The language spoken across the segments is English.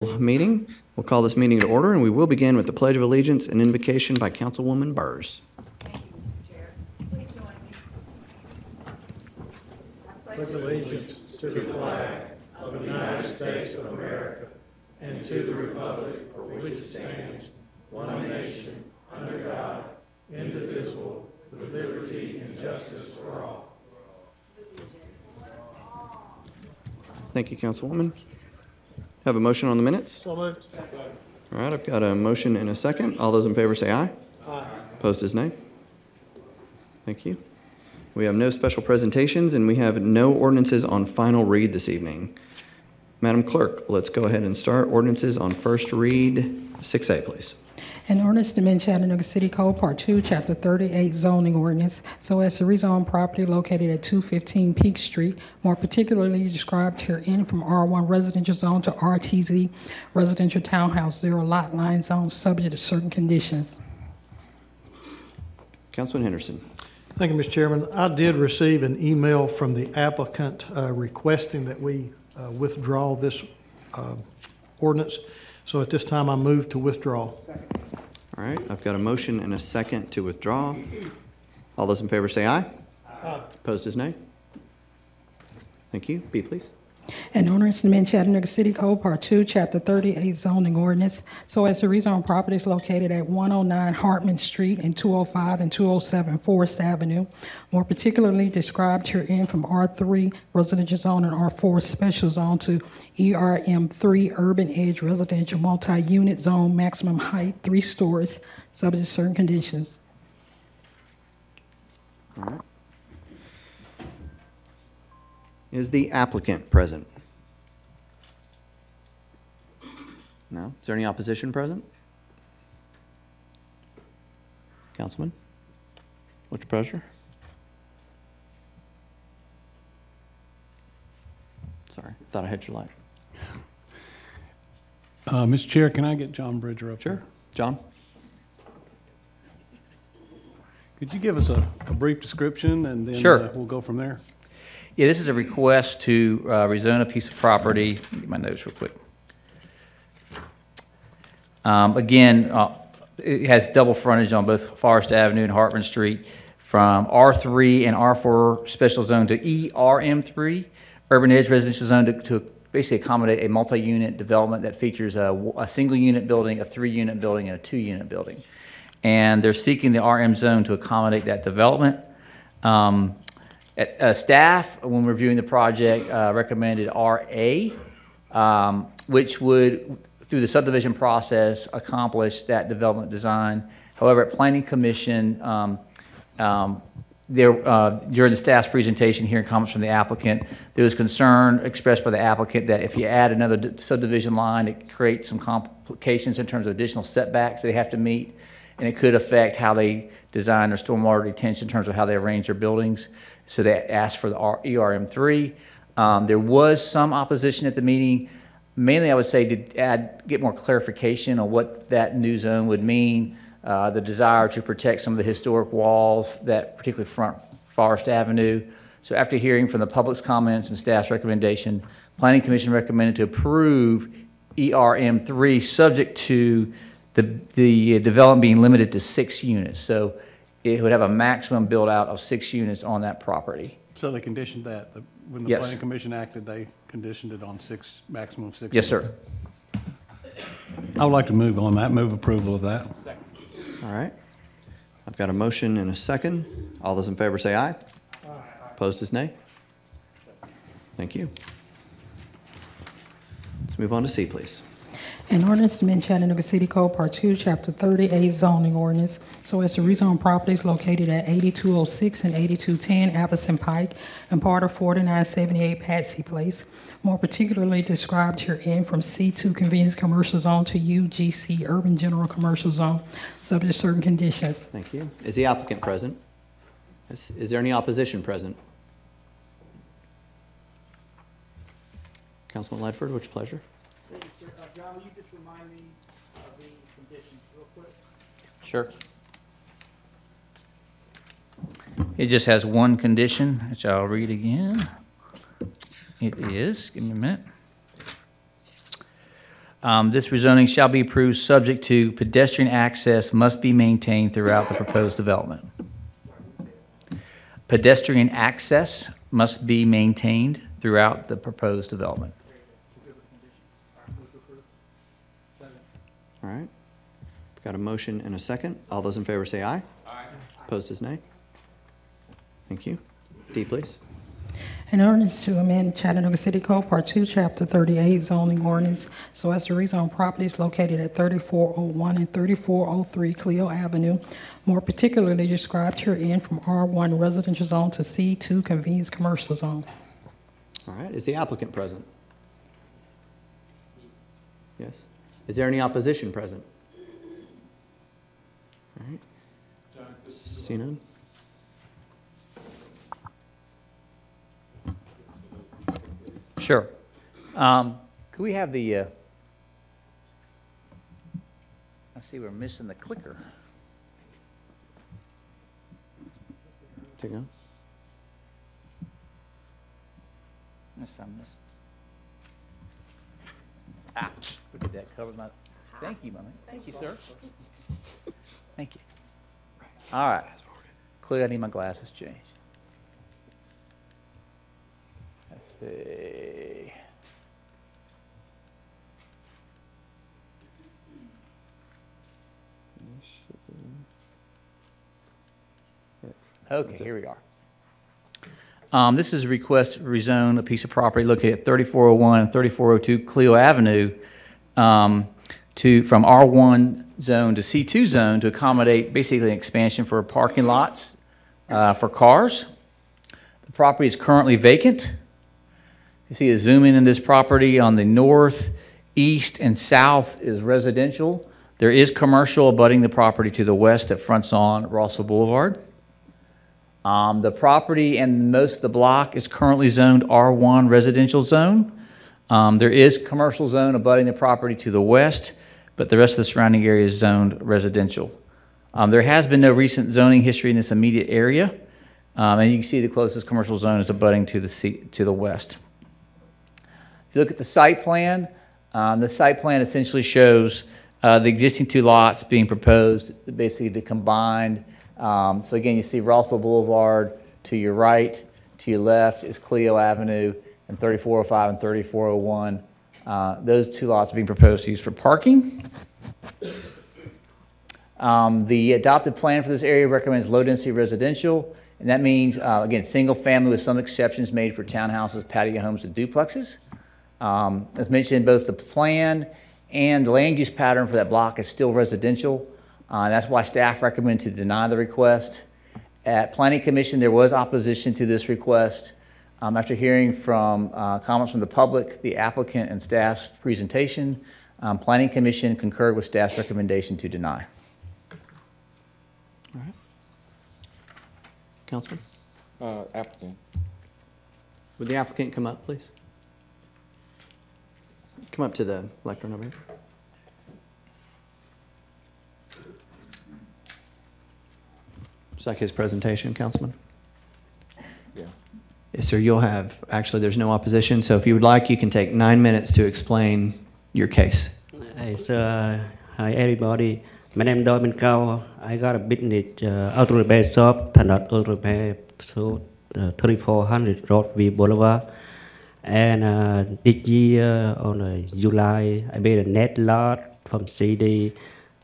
Meeting. We'll call this meeting to order, and we will begin with the Pledge of Allegiance and invocation by Councilwoman Burrs. Thank you, Mr. Chair. Please join me. I Pledge allegiance to the flag of the United States of America and to the republic for which it stands, one nation, under God, indivisible, with liberty and justice for all. Thank you, Councilwoman. Have a motion on the minutes? So moved. All right, I've got a motion and a second. All those in favor say aye. Aye. Opposed is nay. Thank you. We have no special presentations, and we have no ordinances on final read this evening. Madam Clerk, let's go ahead and start. Ordinances on first read, 6A, please. An ordinance to amend Chattanooga City Code, Part 2, Chapter 38, zoning ordinance, so as to rezone property located at 215 Peak Street, more particularly described herein from R1 residential zone to RTZ residential townhouse 0 lot line zone, subject to certain conditions. Councilman Henderson. Thank you, Mr. Chairman. I did receive an email from the applicant requesting that we withdraw this ordinance. So at this time, I move to withdraw. All right, I've got a motion and a second to withdraw. All those in favor say aye. Aye. Opposed is nay. Thank you. B, please. An ordinance to amend Chattanooga City Code, Part 2, Chapter 38, zoning ordinance, so as to rezone properties located at 109 Hartman Street and 205 and 207 Forest Avenue, more particularly described herein from R3 residential zone and R4 special zone to ERM3 urban edge residential multi-unit zone, maximum height 3 stories, subject to certain conditions. All right. Is the applicant present? No? Is there any opposition present? Councilman? What's your pleasure? Sorry, thought I had your light. Mr. Chair, can I get John Bridger up Sure. here? John? Could you give us a brief description, and then Sure. We'll go from there? Yeah, this is a request to rezone a piece of property. Let me get my notes real quick. Again, it has double frontage on both Forest Avenue and Hartman Street from R3 and R4 special zone to ERM3, urban edge residential zone, to basically accommodate a multi-unit development that features a single unit building, a 3-unit building, and a 2-unit building. And they're seeking the RM zone to accommodate that development. Staff, when reviewing the project, recommended RA, which would, through the subdivision process, accomplish that development design. However, at Planning Commission, during the staff's presentation here and comments from the applicant, there was concern expressed by the applicant that if you add another subdivision line, it creates some complications in terms of additional setbacks they have to meet, and it could affect how they design their stormwater retention in terms of how they arrange their buildings. So they asked for the ERM3. There was some opposition at the meeting. Mainly, I would say to get more clarification on what that new zone would mean, the desire to protect some of the historic walls that particularly front Forest Avenue. So after hearing from the public's comments and staff's recommendation, Planning Commission recommended to approve ERM3 subject to the development being limited to 6 units. So it would have a maximum build out of 6 units on that property. So they conditioned that. When the Yes. Planning Commission acted, they conditioned it on maximum 6. Yes, sir. I would like to move on that, move approval of that. All right. I've got a motion and a second. All those in favor say aye. Aye. Opposed is nay. Thank you. Let's move on to C, please. An ordinance to amend Chattanooga City Code, Part 2, Chapter 38, zoning ordinance, so as to rezone properties located at 8206 and 8210 Appleton Pike and part of 4978 Patsy Place, more particularly described herein from C2 Convenience Commercial Zone to UGC Urban General Commercial Zone, subject to certain conditions. Thank you. Is the applicant present? Is there any opposition present? Councilman Ledford, what's your pleasure? Thank you, sir. John, will you just remind me of the conditions real quick? Sure. It just has one condition, which I'll read again. It is, give me a minute. This rezoning shall be approved subject to pedestrian access must be maintained throughout the proposed development. Pedestrian access must be maintained throughout the proposed development. All right. Got a motion and a second. All those in favor say aye. Aye. Opposed is nay. Thank you. D, please. An ordinance to amend Chattanooga City Code, Part 2, Chapter 38, zoning ordinance, so as to rezone properties located at 3401 and 3403 Cleo Avenue, more particularly described herein from R1 residential zone to C2 convenience commercial zone. All right. Is the applicant present? Yes. Is there any opposition present? All right. See none? Sure. Could we have the, I see we're missing the clicker. To go. Yes, I'm missing. Ouch, look at that, covered my, thank you, Mummy. Thank you, sir. Thank you. All right. Clearly, I need my glasses changed. Let's see. Okay, here we are. This is a request to rezone a piece of property located at 3401 and 3402 Cleo Avenue from R1 zone to C2 zone to accommodate basically an expansion for parking lots for cars. The property is currently vacant. You see a zoom in this property on the north, east, and south is residential. There is commercial abutting the property to the west that fronts on Russell Boulevard. The property and most of the block is currently zoned R1 residential zone. There is commercial zone abutting the property to the west, but the rest of the surrounding area is zoned residential. There has been no recent zoning history in this immediate area, and you can see the closest commercial zone is abutting to the west. If you look at the site plan essentially shows the existing two lots being proposed basically to combine. So again, you see Russell Boulevard to your right, to your left is Cleo Avenue, and 3405 and 3401. Those two lots are being proposed to use for parking. The adopted plan for this area recommends low-density residential, and that means, again, single family with some exceptions made for townhouses, patio homes, and duplexes. As mentioned, both the plan and the land use pattern for that block is still residential. That's why staff recommend to deny the request. At Planning Commission, there was opposition to this request. After hearing from comments from the public, the applicant, and staff's presentation, Planning Commission concurred with staff's recommendation to deny. All right. Councilman? Applicant. Would the applicant come up, please? Come up to the lectern over here. Just like his presentation, Councilman? Yeah. Yes, sir. You'll have, actually, there's no opposition, so if you would like, you can take 9 minutes to explain your case. Hey, sir. Hi, everybody. My name is Dorman Cao. I got a business auto repair shop, Thanat Auto Repair, to 3400 Broadview Boulevard. And this year, on July, I made a net lot from CD,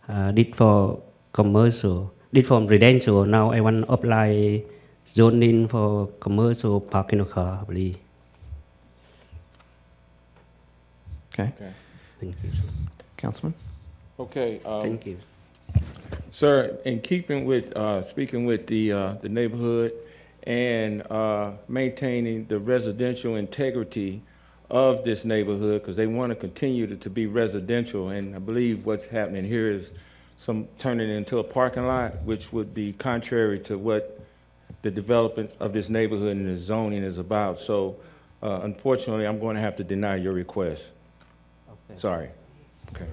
did for commercial, did for residential. Now I want to apply zoning for commercial parking car, I believe. Okay. Thank you, sir. Councilman? Okay. Thank you. Sir, in keeping with speaking with the neighborhood and maintaining the residential integrity of this neighborhood, because they want to continue to be residential, and I believe what's happening here is some turning it into a parking lot, which would be contrary to what the development of this neighborhood and the zoning is about. So unfortunately, I'm going to have to deny your request. Okay. Sorry. Okay.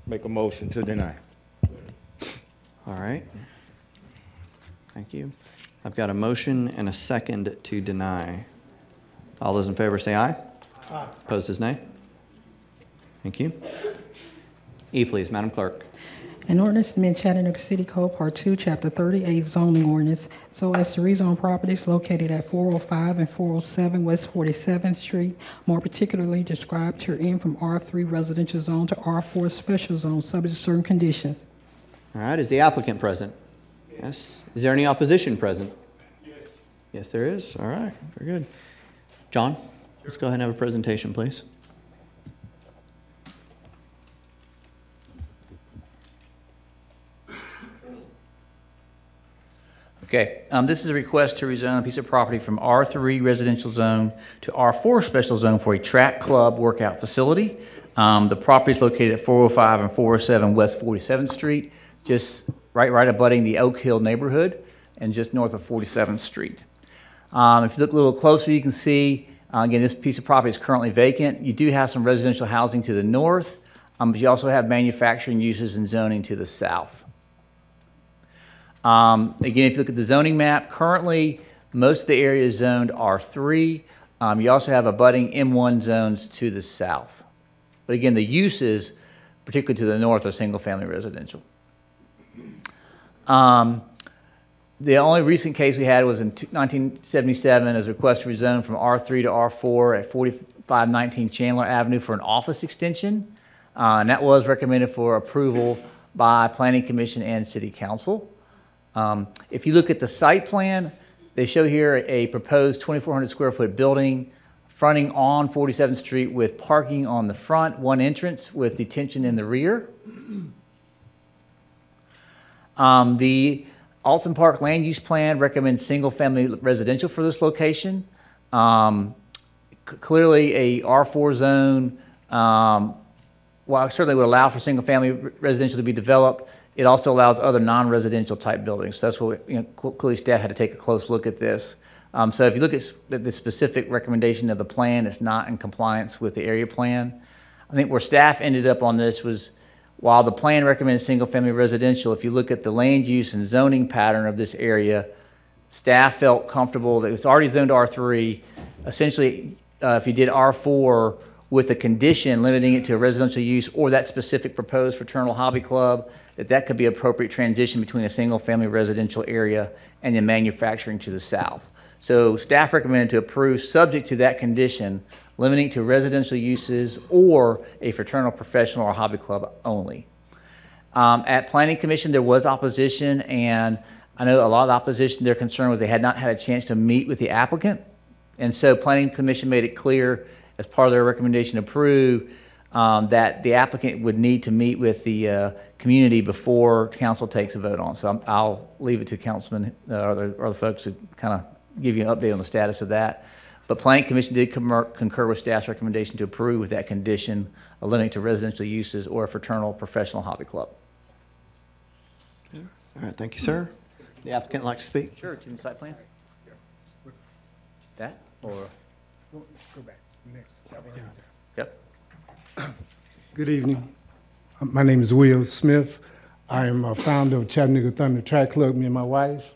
Make a motion to deny. All right. Thank you. I've got a motion and a second to deny. All those in favor say aye. Aye. Opposed is nay. Thank you. E, please, Madam Clerk. An ordinance to amend Chattanooga City Code, Part 2, Chapter 38, zoning ordinance, so as to rezone properties located at 405 and 407 West 47th Street, more particularly described herein from R3 residential zone to R4 special zone, subject to certain conditions. All right, is the applicant present? Yes. Is there any opposition present? Yes. Yes, there is. All right, very good. John, let's go ahead and have a presentation, please. Okay, this is a request to rezone a piece of property from R3 residential zone to R4 special zone for a track club workout facility. The property is located at 405 and 407 West 47th Street, just right abutting the Oak Hill neighborhood and just north of 47th Street. If you look a little closer, you can see, again, this piece of property is currently vacant. You do have some residential housing to the north, but you also have manufacturing uses and zoning to the south. Again, if you look at the zoning map, currently most of the area is zoned R3. You also have abutting M1 zones to the south. But again, the uses, particularly to the north, are single-family residential. The only recent case we had was in 1977 as a request to rezone from R3 to R4 at 4519 Chandler Avenue for an office extension. And that was recommended for approval by Planning Commission and City Council. If you look at the site plan, they show here a proposed 2,400 square foot building fronting on 47th Street with parking on the front, one entrance with detention in the rear. The Alton Park Land Use Plan recommends single-family residential for this location. Clearly, a R4 zone, while it certainly would allow for single-family residential to be developed, it also allows other non-residential type buildings. So that's what clearly staff had to take a close look at this. So if you look at the specific recommendation of the plan, it's not in compliance with the area plan. I think where staff ended up on this was, while the plan recommends single-family residential, if you look at the land use and zoning pattern of this area, staff felt comfortable that it's already zoned R3. Essentially, if you did R4 with a condition limiting it to a residential use or that specific proposed fraternal hobby club, that could be appropriate transition between a single-family residential area and the manufacturing to the south. So staff recommended to approve subject to that condition, limiting it to residential uses or a fraternal, professional, or hobby club only. At Planning Commission, there was opposition, and I know a lot of the opposition, their concern was they had not had a chance to meet with the applicant. And so Planning Commission made it clear as part of their recommendation to approve that the applicant would need to meet with the community before council takes a vote on. So I'll leave it to councilmen or the folks to kind of give you an update on the status of that. But Planning Commission did concur with staff's recommendation to approve with that condition, a limit to residential uses or a fraternal, professional, hobby club. All right, thank you, sir. The applicant like to speak? Sure, to the site plan. That or? Go back, next. Yep. Good evening. My name is Will Smith. I am a founder of Chattanooga Thunder Track Club, me and my wife.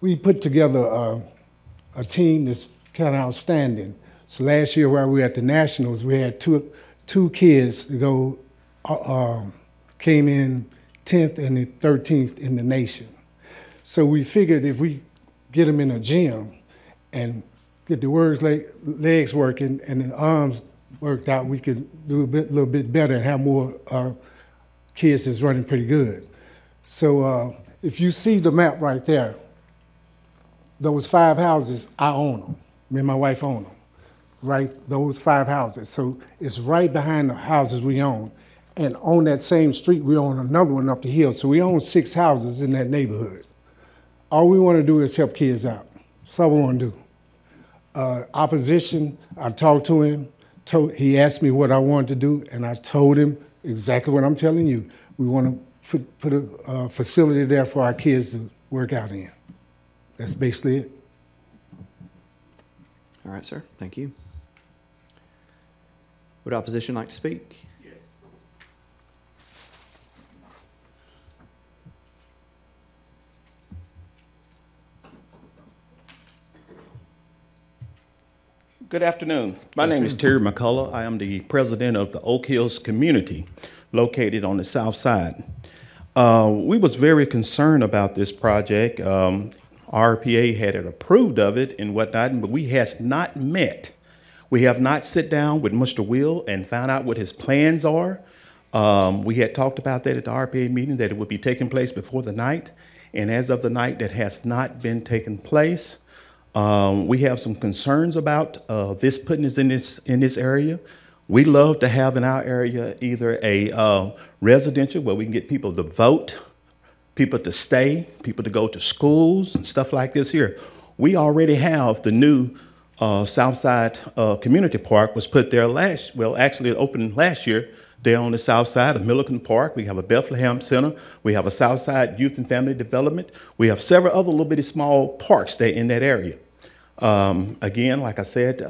We put together a team that's kind of outstanding. So last year while we were at the Nationals, we had two kids to go, came in 10th and the 13th in the nation. So we figured if we get them in a gym and get the legs working and the arms worked out, we could do a little bit better and have more kids that's running pretty good. So if you see the map right there, those 5 houses, I own them. Me and my wife own them, right? Those 5 houses. So it's right behind the houses we own. And on that same street, we own another one up the hill. So we own 6 houses in that neighborhood. All we want to do is help kids out. That's all we want to do. Opposition, I talked to him. He asked me what I wanted to do, and I told him exactly what I'm telling you. We want to put a facility there for our kids to work out in. That's basically it. All right, sir. Thank you. Would opposition like to speak? Yes. Good afternoon. My name is Terry McCullough. I am the president of the Oak Hills community located on the south side. We was very concerned about this project. RPA had approved of it and whatnot, but we has not met. We have not sit down with Mr. Will and found out what his plans are. We had talked about that at the RPA meeting, that it would be taking place before the night. And as of the night, that has not been taking place. We have some concerns about this putting us in this area. We love to have in our area either a residential where we can get people to vote, people to stay, people to go to schools and stuff like this here. We already have the new Southside Community Park was put there actually it opened last year there on the south side of Milliken Park. We have a Bethlehem Center. We have a Southside Youth and Family Development. We have several other little bitty small parks there in that area. Again, like I said,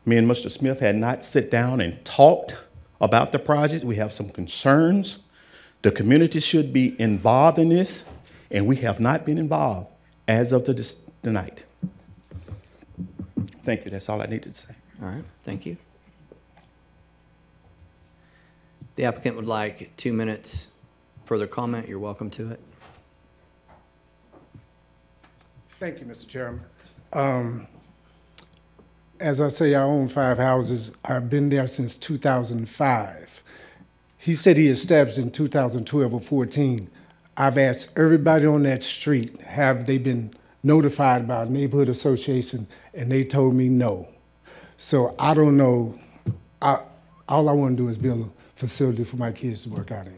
me and Mr. Smith had not sit down and talked about the project. We have some concerns. The community should be involved in this, and we have not been involved as of the night. Thank you. That's all I needed to say. All right, thank you. The applicant would like 2 minutes further comment. You're welcome to it. Thank you, Mr. Chairman. As I say, I own 5 houses. I've been there since 2005. He said he established in 2012 or 14. I've asked everybody on that street, have they been notified by a neighborhood association, and they told me no. So I don't know. All I want to do is build a facility for my kids to work out in.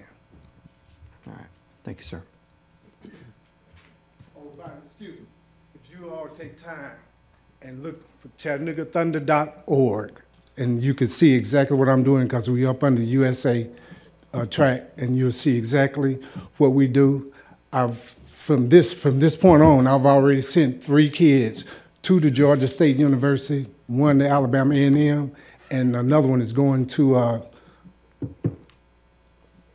All right, thank you, sir. Oh, excuse me. If you all take time and look for ChattanoogaThunder.org, and you can see exactly what I'm doing, because we up under USA track, and you'll see exactly what we do. From this point on, I've already sent 3 kids, 2 to Georgia State University, 1 to Alabama A&M, and another one is going to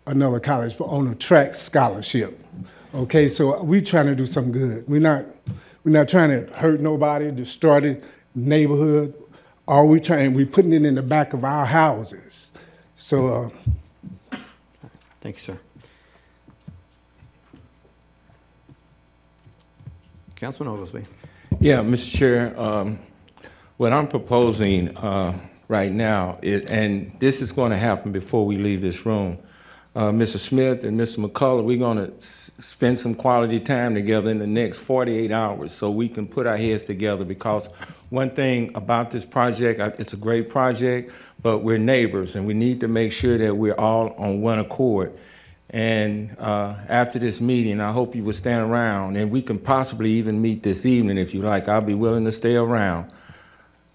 another college on a track scholarship. Okay, so we're trying to do something good. We're not trying to hurt nobody, destroy the neighborhood. All we're putting it in the back of our houses. So. Thank you, sir. Councilman Oglesby. Yeah, Mr. Chair, what I'm proposing right now, and this is going to happen before we leave this room, Mr. Smith and Mr. McCullough, we're going to spend some quality time together in the next 48 hours so we can put our heads together, because one thing about this project, it's a great project, but we're neighbors, and we need to make sure that we're all on one accord. And after this meeting, I hope you will stand around, and we can possibly even meet this evening if you like. I'll be willing to stay around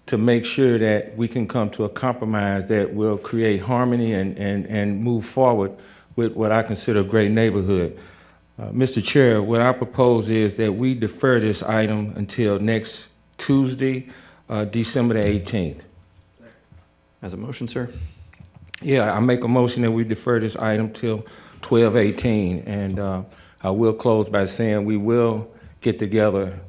to make sure that we can come to a compromise that will create harmony and move forward with what I consider a great neighborhood. Mr. Chair, what I propose is that we defer this item until next Tuesday, December the 18th. As a motion, sir? Yeah, I make a motion that we defer this item till 12/18, and I will close by saying we will get together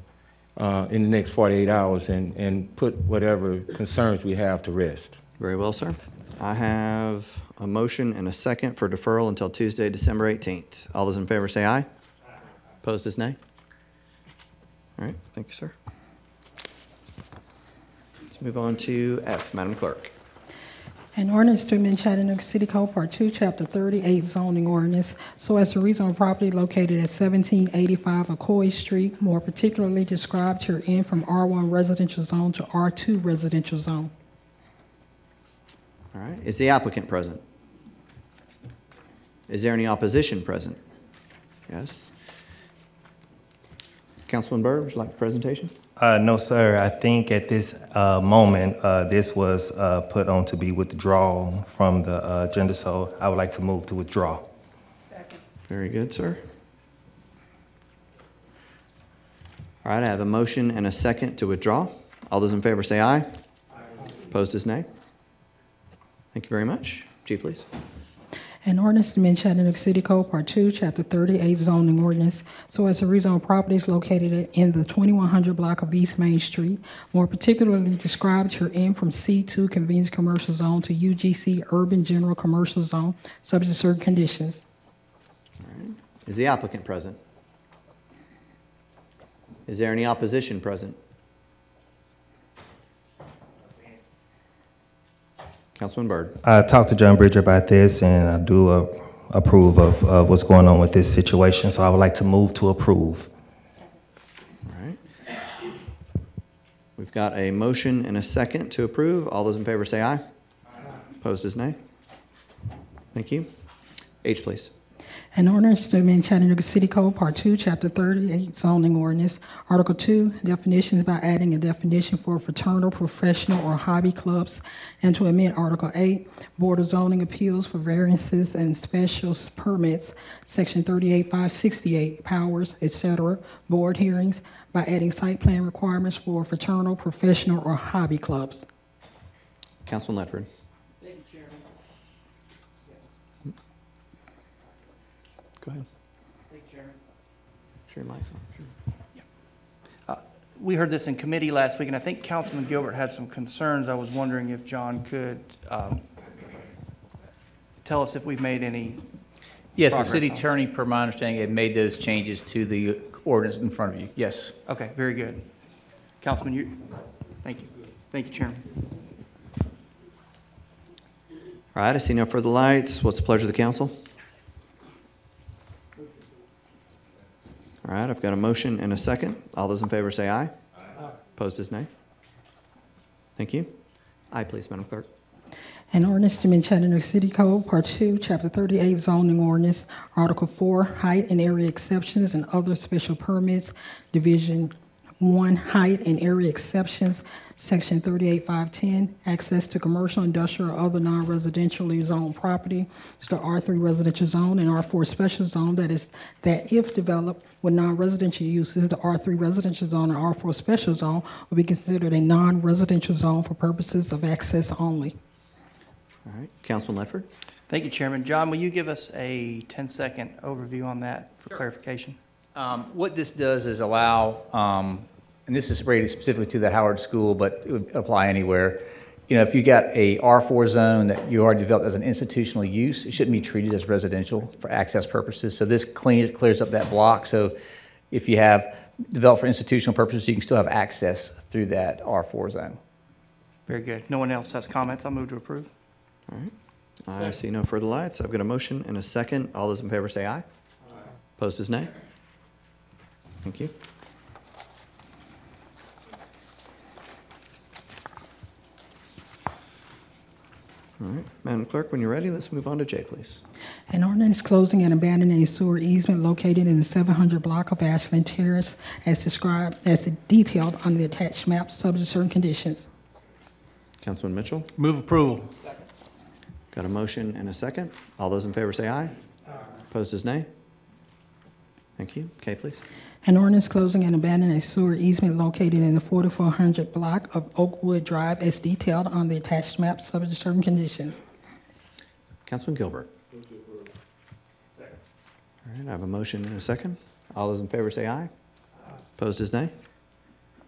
in the next 48 hours and put whatever concerns we have to rest. Very well, sir. I have a motion and a second for deferral until Tuesday, December 18th. All those in favor say aye. Aye. Opposed is nay. All right, thank you, sir. Let's move on to F, Madam Clerk. An ordinance to amend Chattanooga City Code Part 2, Chapter 38 zoning ordinance so as to rezone property located at 1785 Ocoee Street, more particularly described herein from R1 residential zone to R2 residential zone. All right, is the applicant present? Is there any opposition present? Yes. Councilman Byrd, would you like a presentation? No, sir. I think at this moment, this was put on to be withdrawn from the agenda, so I would like to move to withdraw. Second. Very good, sir. All right, I have a motion and a second to withdraw. All those in favor say aye. Aye. Opposed is nay. Thank you very much. Chief, please. An ordinance to amend Chattanooga City Code, Part 2, Chapter 38, zoning ordinance, so as to rezone properties located in the 2100 block of East Main Street, more particularly described herein from C2 Convenience Commercial Zone to UGC Urban General Commercial Zone, subject to certain conditions. Is the applicant present? Is there any opposition present? Councilman Byrd. I talked to John Bridger about this, and I do approve of what's going on with this situation, so I would like to move to approve. All right. We've got a motion and a second to approve. All those in favor say aye. Aye. Opposed is nay. Thank you. H, please. An ordinance to amend Chattanooga City Code, Part 2, Chapter 38, zoning ordinance, Article 2, definitions by adding a definition for fraternal, professional, or hobby clubs, and to amend Article 8, Board of Zoning Appeals for variances and special permits, Section 38-568, powers, etc., board hearings, by adding site plan requirements for fraternal, professional, or hobby clubs. Councilman Ledford. Thank you, Chairman. Go ahead. Thank you, Chairman. Sure, your mic's on. Sure. We heard this in committee last week, and I think Councilman Gilbert had some concerns. I was wondering if John could tell us if we've made any Yes, the progress city on it. attorney, per my understanding, had made those changes to the ordinance in front of you. Yes. Okay, very good. Councilman, thank you. Thank you, Chairman. All right, I see no further lights. What's the pleasure of the council? All right, I've got a motion and a second. All those in favor say aye. Aye. Opposed is nay. Thank you. Aye, please, Madam Clerk. An ordinance to amend Chattanooga City Code, Part 2, Chapter 38, zoning ordinance, Article 4, height and area exceptions and other special permits, Division 1, height and area exceptions, Section 38-510, access to commercial, industrial, or other non-residentially zoned property. It's the R3 residential zone and R4 special zone that if developed with non-residential uses, the R3 residential zone and R4 special zone will be considered a non-residential zone for purposes of access only. All right, Councilman Ledford. Thank you, Chairman. John, will you give us a 10-second overview on that for clarification? What this does is allow, and this is rated specifically to the Howard School, but it would apply anywhere. You know, if you got a R4 zone that you already developed as an institutional use, it shouldn't be treated as residential for access purposes. So this clears up that block. So if you have developed for institutional purposes, you can still have access through that R4 zone. Very good. No one else has comments. I'll move to approve. All right. I see no further lights. I've got a motion and a second. All those in favor say aye. Aye. Opposed is nay. Thank you. All right, Madam Clerk, when you're ready, let's move on to J, please. An ordinance closing and abandoning a sewer easement located in the 700 block of Ashland Terrace as detailed on the attached map, subject to certain conditions. Councilman Mitchell. Move approval. Got a motion and a second. All those in favor say aye. Aye. Opposed is nay. Thank you. Kay, please. An ordinance closing and abandoning a sewer easement located in the 4400 block of Oakwood Drive as detailed on the attached map, subject to certain conditions. Councilman Gilbert. All right, I have a motion and a second. All those in favor say aye. Aye. Opposed is nay.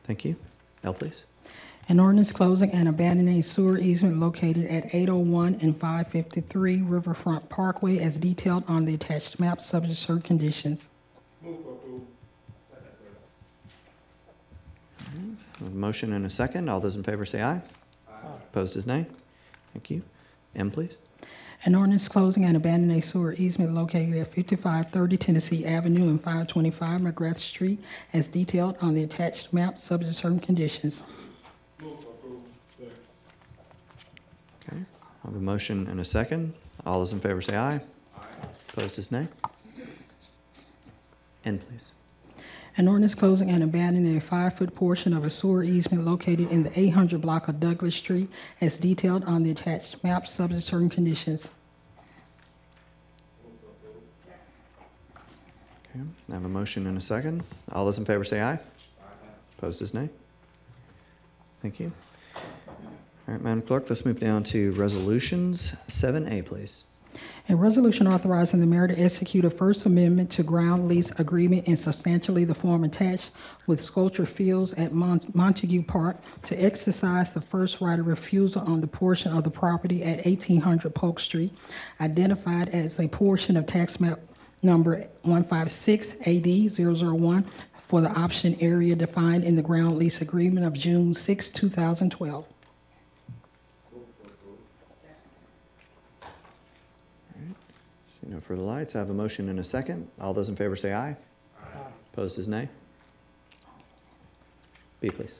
Thank you. L, please. An ordinance closing and abandoning a sewer easement located at 801 and 553 Riverfront Parkway as detailed on the attached map, subject to certain conditions. Move for approval. I have a motion and a second. All those in favor say aye. Aye. Opposed is nay. Thank you. M, please. An ordinance closing and abandoning a sewer easement located at 5530 Tennessee Avenue and 525 McGrath Street as detailed on the attached map, subject to certain conditions. Move for approval. Okay. I have a motion and a second. All those in favor say aye. Aye. Opposed is nay. N, please. An ordinance closing and abandoning a 5-foot portion of a sewer easement located in the 800 block of Douglas Street as detailed on the attached map, subject to certain conditions. Okay. I have a motion and a second. All those in favor say aye. Aye. Opposed is nay. Thank you. All right, Madam Clerk, let's move down to resolutions. 7A, please. A resolution authorizing the mayor to execute a First Amendment to ground lease agreement in substantially the form attached with Sculpture Fields at Montague Park to exercise the first right of refusal on the portion of the property at 1800 Polk Street, identified as a portion of tax map number 156 AD 001 for the option area defined in the ground lease agreement of June 6, 2012. See no further lights. I have a motion and a second. All those in favor say aye. Aye. Opposed is nay. B, please.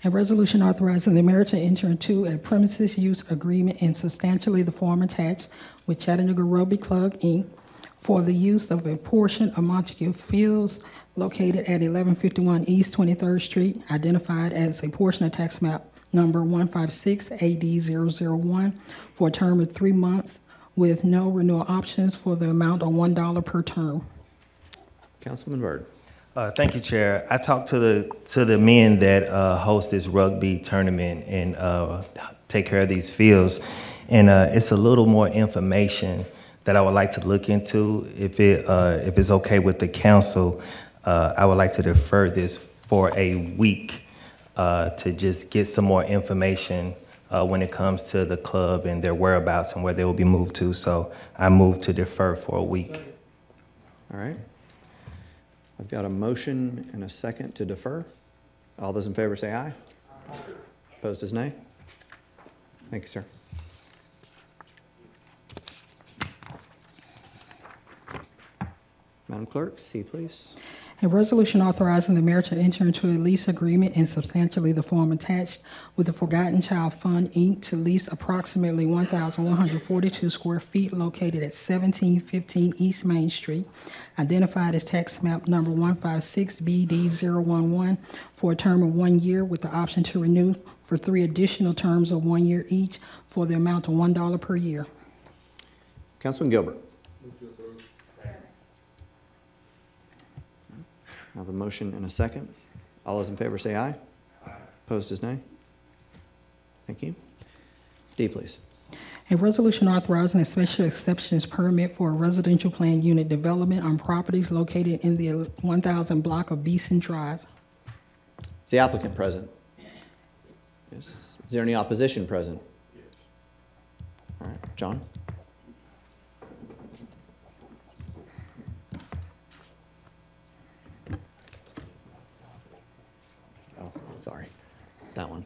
A resolution authorizing the mayor to enter into a premises use agreement in substantially the form attached with Chattanooga Rugby Club, Inc. for the use of a portion of Montague Fields located at 1151 East 23rd Street, identified as a portion of tax map number 156 AD 001 for a term of 3 months with no renewal options for the amount of $1 per term. Councilman Byrd. Thank you, Chair. I talked to the men that host this rugby tournament and take care of these fields, and it's a little more information that I would like to look into. If it's okay with the council, I would like to defer this for a week to just get some more information when it comes to the club and their whereabouts and where they will be moved to. So I move to defer for a week. All right. I've got a motion and a second to defer. All those in favor say aye. Aye. Opposed is nay. Thank you, sir. Madam Clerk, C, please. A resolution authorizing the mayor to enter into a lease agreement in substantially the form attached with the Forgotten Child Fund, Inc. to lease approximately 1,142 square feet located at 1715 East Main Street, identified as tax map number 156 BD011 for a term of 1 year with the option to renew for 3 additional terms of 1 year each for the amount of $1 per year. Councilman Gilbert. I have a motion and a second. All those in favor say aye. Aye. Opposed is nay. Thank you. D, please. A resolution authorizing a special exceptions permit for a residential plan unit development on properties located in the 1000 block of Beeson Drive. Is the applicant present? Yes. Is there any opposition present? Yes. All right. John? Sorry, that one.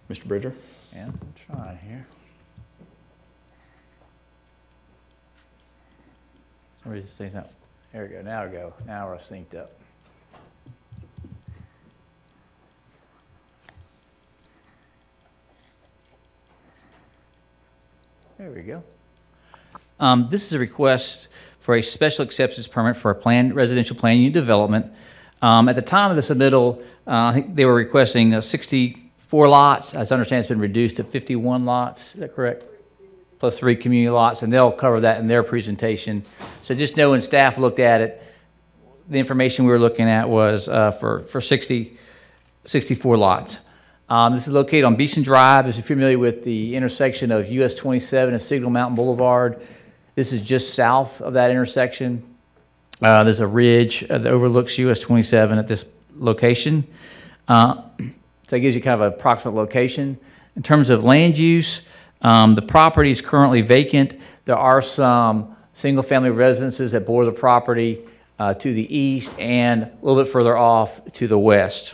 Mr. Bridger? Yeah, I'm trying here. For some reason, things not. There we go. Now we go. Now we're synced up. There we go. This is a request for a special acceptance permit for a planned residential plan unit development. At the time of the submittal, I think they were requesting 64 lots. As I understand, it's been reduced to 51 lots. Is that correct? Plus 3 community lots, and they'll cover that in their presentation. So just know when staff looked at it, the information we were looking at was for 64 lots. This is located on Beeson Drive. If you're familiar with the intersection of US 27 and Signal Mountain Boulevard, this is just south of that intersection. There's a ridge that overlooks US 27 at this location. So it gives you kind of an approximate location. In terms of land use, the property is currently vacant. There are some single-family residences that border the property to the east and a little bit further off to the west.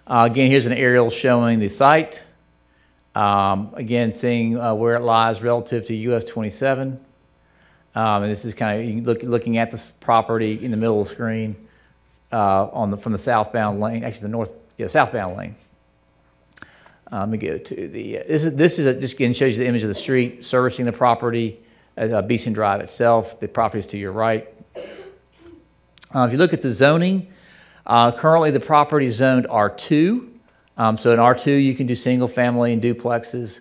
Again, here's an aerial showing the site. Again, seeing where it lies relative to US 27. And this is kind of looking at this property in the middle of the screen from the southbound lane, actually southbound lane. Let me go to the, this is just again shows you the image of the street servicing the property as Beeson Drive itself. The property is to your right. If you look at the zoning, currently the property is zoned R2. So in R2 you can do single family and duplexes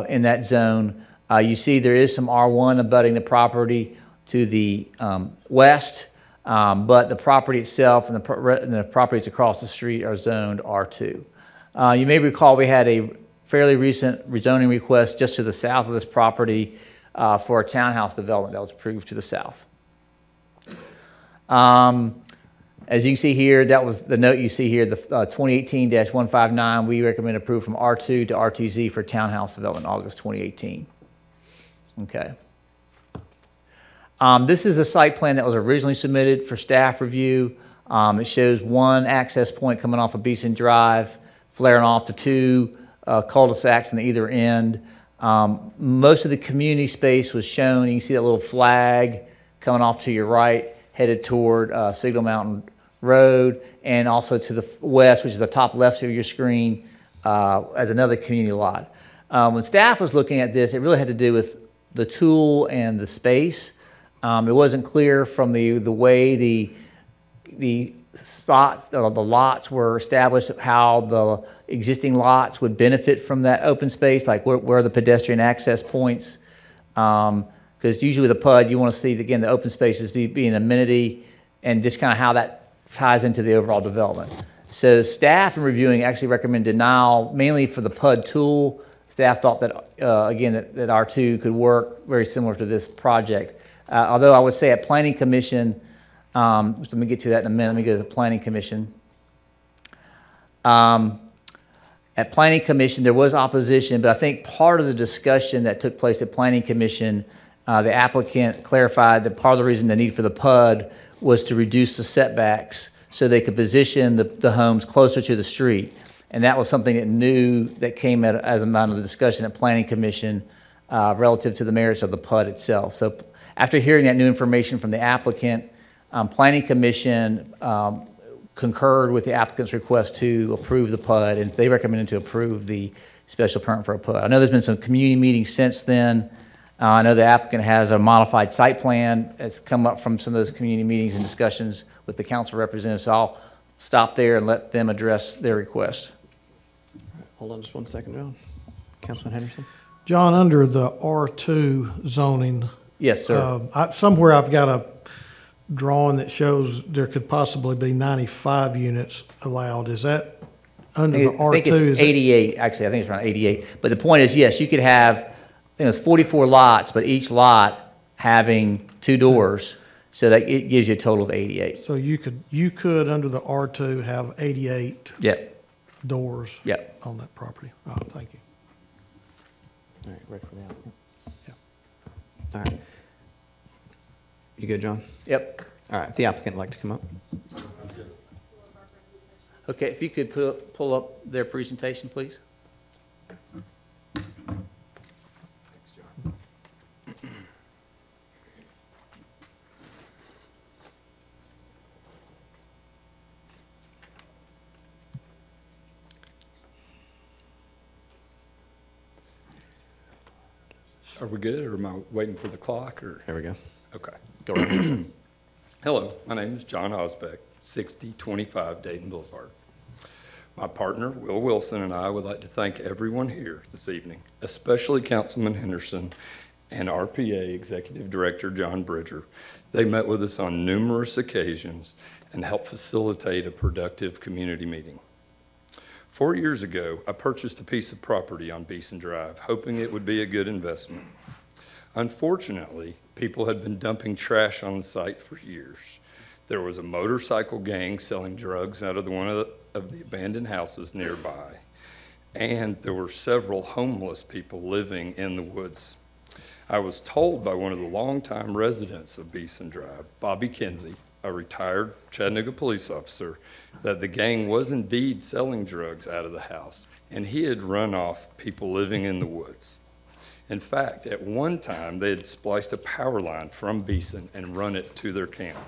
in that zone. You see there is some R1 abutting the property to the west, but the property itself and the properties across the street are zoned R2. You may recall we had a fairly recent rezoning request just to the south of this property for a townhouse development that was approved to the south. As you can see here, that was the note you see here, the 2018-159. We recommend approval from R2 to RTZ for townhouse development in August 2018. Okay. This is a site plan that was originally submitted for staff review. It shows one access point coming off of Beeson Drive, flaring off to two cul-de-sacs on either end. Most of the community space was shown. You can see that little flag coming off to your right, headed toward Signal Mountain Road, and also to the west, which is the top left of your screen, as another community lot. When staff was looking at this, it really had to do with the tool and the space. It wasn't clear from the way the spots, the lots were established, how the existing lots would benefit from that open space, like where are the pedestrian access points. Because usually the PUD, you want to see, again, the open spaces be an amenity, and just kind of how that ties into the overall development. So staff in reviewing actually recommend denial, mainly for the PUD tool. Staff thought that, again, that R2 could work very similar to this project. Although I would say at Planning Commission, let me get to that in a minute. Let me go to the Planning Commission. At Planning Commission, there was opposition, but I think part of the discussion that took place at Planning Commission, the applicant clarified that part of the reason the need for the PUD was to reduce the setbacks so they could position the homes closer to the street. And that was something that came as a matter of discussion at Planning Commission relative to the merits of the PUD itself. So after hearing that new information from the applicant, Planning Commission concurred with the applicant's request to approve the PUD, and they recommended to approve the special permit for a PUD. I know there's been some community meetings since then. I know the applicant has a modified site plan that's come up from some of those community meetings and discussions with the council representatives, so I'll stop there and let them address their request. Hold on just one second, John. Councilman Henderson? John, under the R2 zoning. Yes, sir. Somewhere I've got a drawing that shows there could possibly be 95 units allowed. Is that under the R2? I think it's 88, actually. I think it's around 88. But the point is, yes, you could have, I think it's 44 lots, but each lot having two doors, so that it gives you a total of 88. So you could under the R2 have 88 doors on that property. Oh, thank you. All right, ready for the applicant? Yeah. All right. You good, John? Yep. All right, the applicant would like to come up. Okay, if you could pull up their presentation, please. Are we good, or am I waiting for the clock? Or There we go. okay, Go right ahead. Hello, my name is John Osbeck, 6025 Dayton Boulevard. My partner, Will Wilson, and I would like to thank everyone here this evening, especially Councilman Henderson and RPA Executive Director John Bridger. They met with us on numerous occasions and helped facilitate a productive community meeting. 4 years ago, I purchased a piece of property on Beeson Drive, hoping it would be a good investment. Unfortunately, people had been dumping trash on the site for years. There was a motorcycle gang selling drugs out of one of the abandoned houses nearby, and there were several homeless people living in the woods. I was told by one of the longtime residents of Beeson Drive, Bobby Kinsey, a retired Chattanooga police officer, that the gang was indeed selling drugs out of the house, and he had run off people living in the woods. In fact, at one time, they had spliced a power line from Beeson and run it to their camp.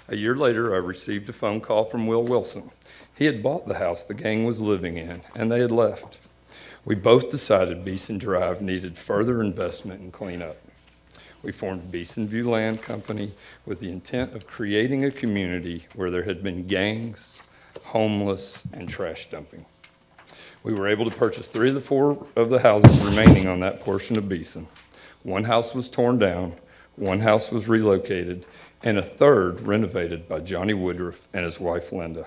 A year later, I received a phone call from Will Wilson. He had bought the house the gang was living in, and they had left. We both decided Beeson Drive needed further investment and cleanup. We formed Beeson View Land Company with the intent of creating a community where there had been gangs, homeless, and trash dumping. We were able to purchase 3 of the 4 of the houses remaining on that portion of Beeson. 1 house was torn down, 1 house was relocated, and a 3rd renovated by Johnny Woodruff and his wife Linda.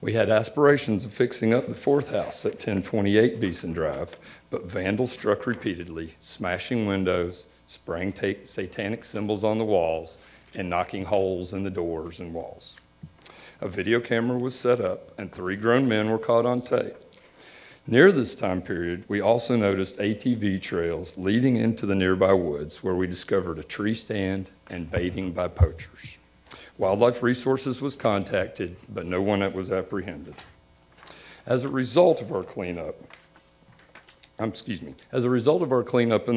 We had aspirations of fixing up the fourth house at 1028 Beeson Drive, but vandals struck repeatedly, smashing windows, spraying satanic symbols on the walls, and knocking holes in the doors and walls. A video camera was set up, and 3 grown men were caught on tape. Near this time period, we also noticed ATV trails leading into the nearby woods, where we discovered a tree stand and baiting by poachers. Wildlife Resources was contacted, but no one was apprehended. As a result of our cleanup in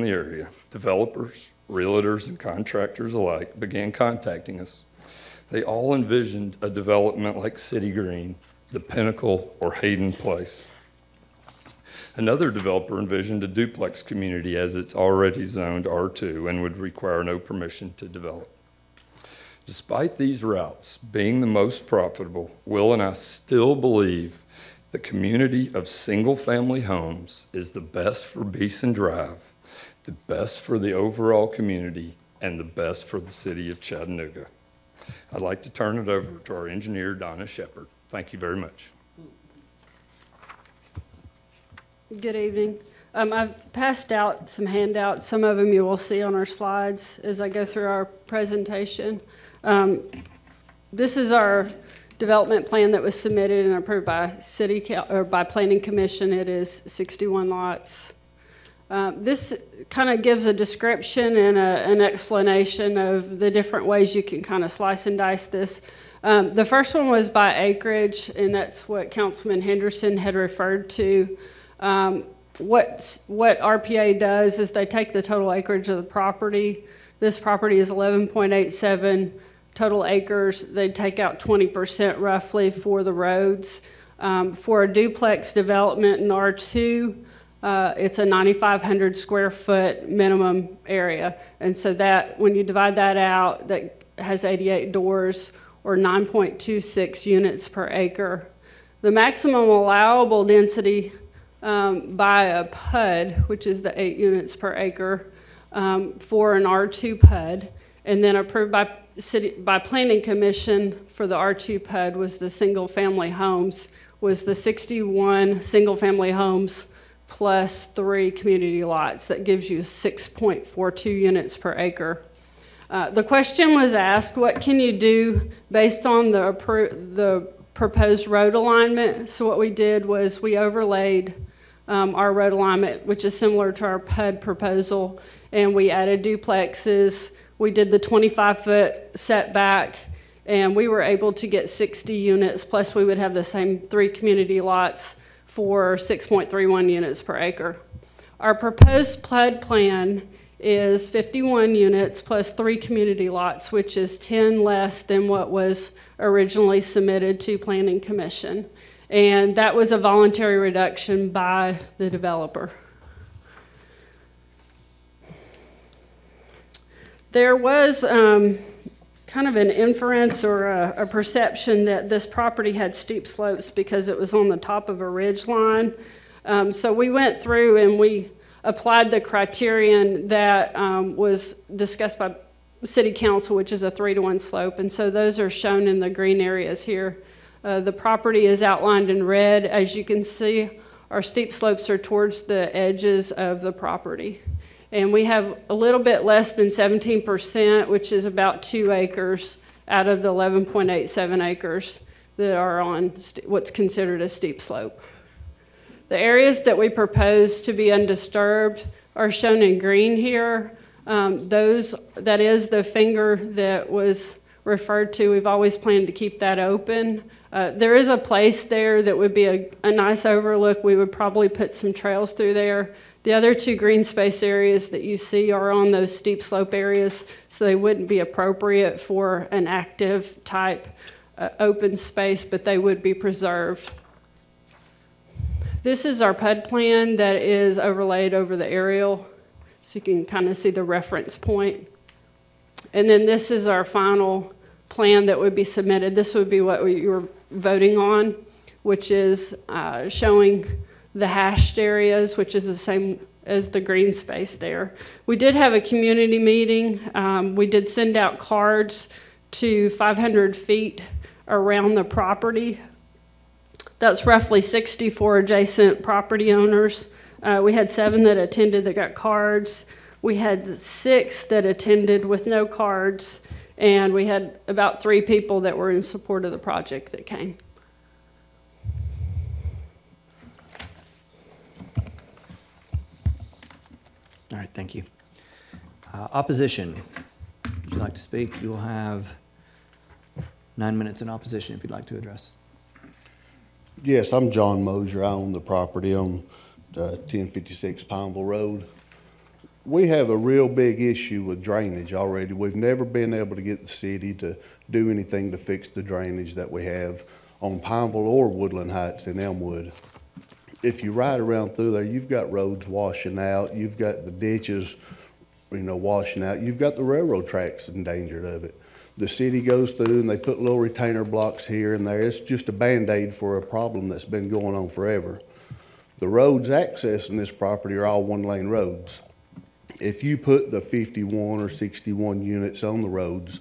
the area, developers, realtors, and contractors alike began contacting us. They all envisioned a development like City Green, the Pinnacle, or Hayden Place. Another developer envisioned a duplex community as it's already zoned R2 and would require no permission to develop. Despite these routes being the most profitable, Will and I still believe the community of single-family homes is the best for Beeson Drive, the best for the overall community, and the best for the city of Chattanooga. I'd like to turn it over to our engineer, Donna Shepard. Thank you very much. Good evening. I've passed out some handouts. Some of them you will see on our slides as I go through our presentation. This is our development plan that was submitted and approved by by Planning Commission. It is 61 lots. This kind of gives a description and an explanation of the different ways you can kind of slice and dice this. The first one was by acreage, and that's what Councilman Henderson had referred to. What RPA does is they take the total acreage of the property. This property is 11.87 total acres. They take out 20% roughly for the roads. For a duplex development in R2, it's a 9,500 square foot minimum area. And so that, when you divide that out, that has 88 doors or 9.26 units per acre. The maximum allowable density by a PUD, which is the 8 units per acre, for an R2 PUD, and then approved by Planning Commission for the R2 PUD was the single-family homes, was the 61 single-family homes plus 3 community lots. That gives you 6.42 units per acre. The question was asked, what can you do based on the proposed road alignment? So what we did was we overlaid our road alignment, which is similar to our PUD proposal, and we added duplexes. We did the 25-foot setback, and we were able to get 60 units, plus we would have the same 3 community lots for 6.31 units per acre. Our proposed PUD plan is 51 units plus 3 community lots, which is 10 less than what was originally submitted to Planning Commission. And that was a voluntary reduction by the developer. There was kind of an inference or a perception that this property had steep slopes because it was on the top of a ridge line. So we went through and we applied the criterion that was discussed by City Council, which is a 3-to-1 slope. And so those are shown in the green areas here. The property is outlined in red. As you can see, our steep slopes are towards the edges of the property. And we have a little bit less than 17%, which is about 2 acres out of the 11.87 acres that are on what's considered a steep slope. The areas that we propose to be undisturbed are shown in green here. That is the finger that was referred to. We've always planned to keep that open. There is a place there that would be a nice overlook. We would probably put some trails through there. The other 2 green space areas that you see are on those steep slope areas, so they wouldn't be appropriate for an active type open space, but they would be preserved. This is our PUD plan that is overlaid over the aerial, so you can kind of see the reference point. And then this is our final plan that would be submitted. This would be what you were voting on, which is showing the hashed areas, which is the same as the green space there. We did have a community meeting. We did send out cards to 500 feet around the property. That's roughly 64 adjacent property owners. We had 7 that attended that got cards. We had 6 that attended with no cards, and we had about 3 people that were in support of the project that came. All right, thank you. Opposition. Would you like to speak? You will have 9 minutes in opposition if you'd like to address. Yes, I'm John Mosier. I own the property on 1056 Pineville Road. We have a real big issue with drainage already. We've never been able to get the city to do anything to fix the drainage that we have on Pineville or Woodland Heights in Elmwood. If you ride around through there, you've got roads washing out, you've got the ditches, washing out, you've got the railroad tracks endangered of it. The city goes through and they put little retainer blocks here and there. It's just a Band-Aid for a problem that's been going on forever. The roads accessing this property are all one-lane roads. If you put the 51 or 61 units on the roads,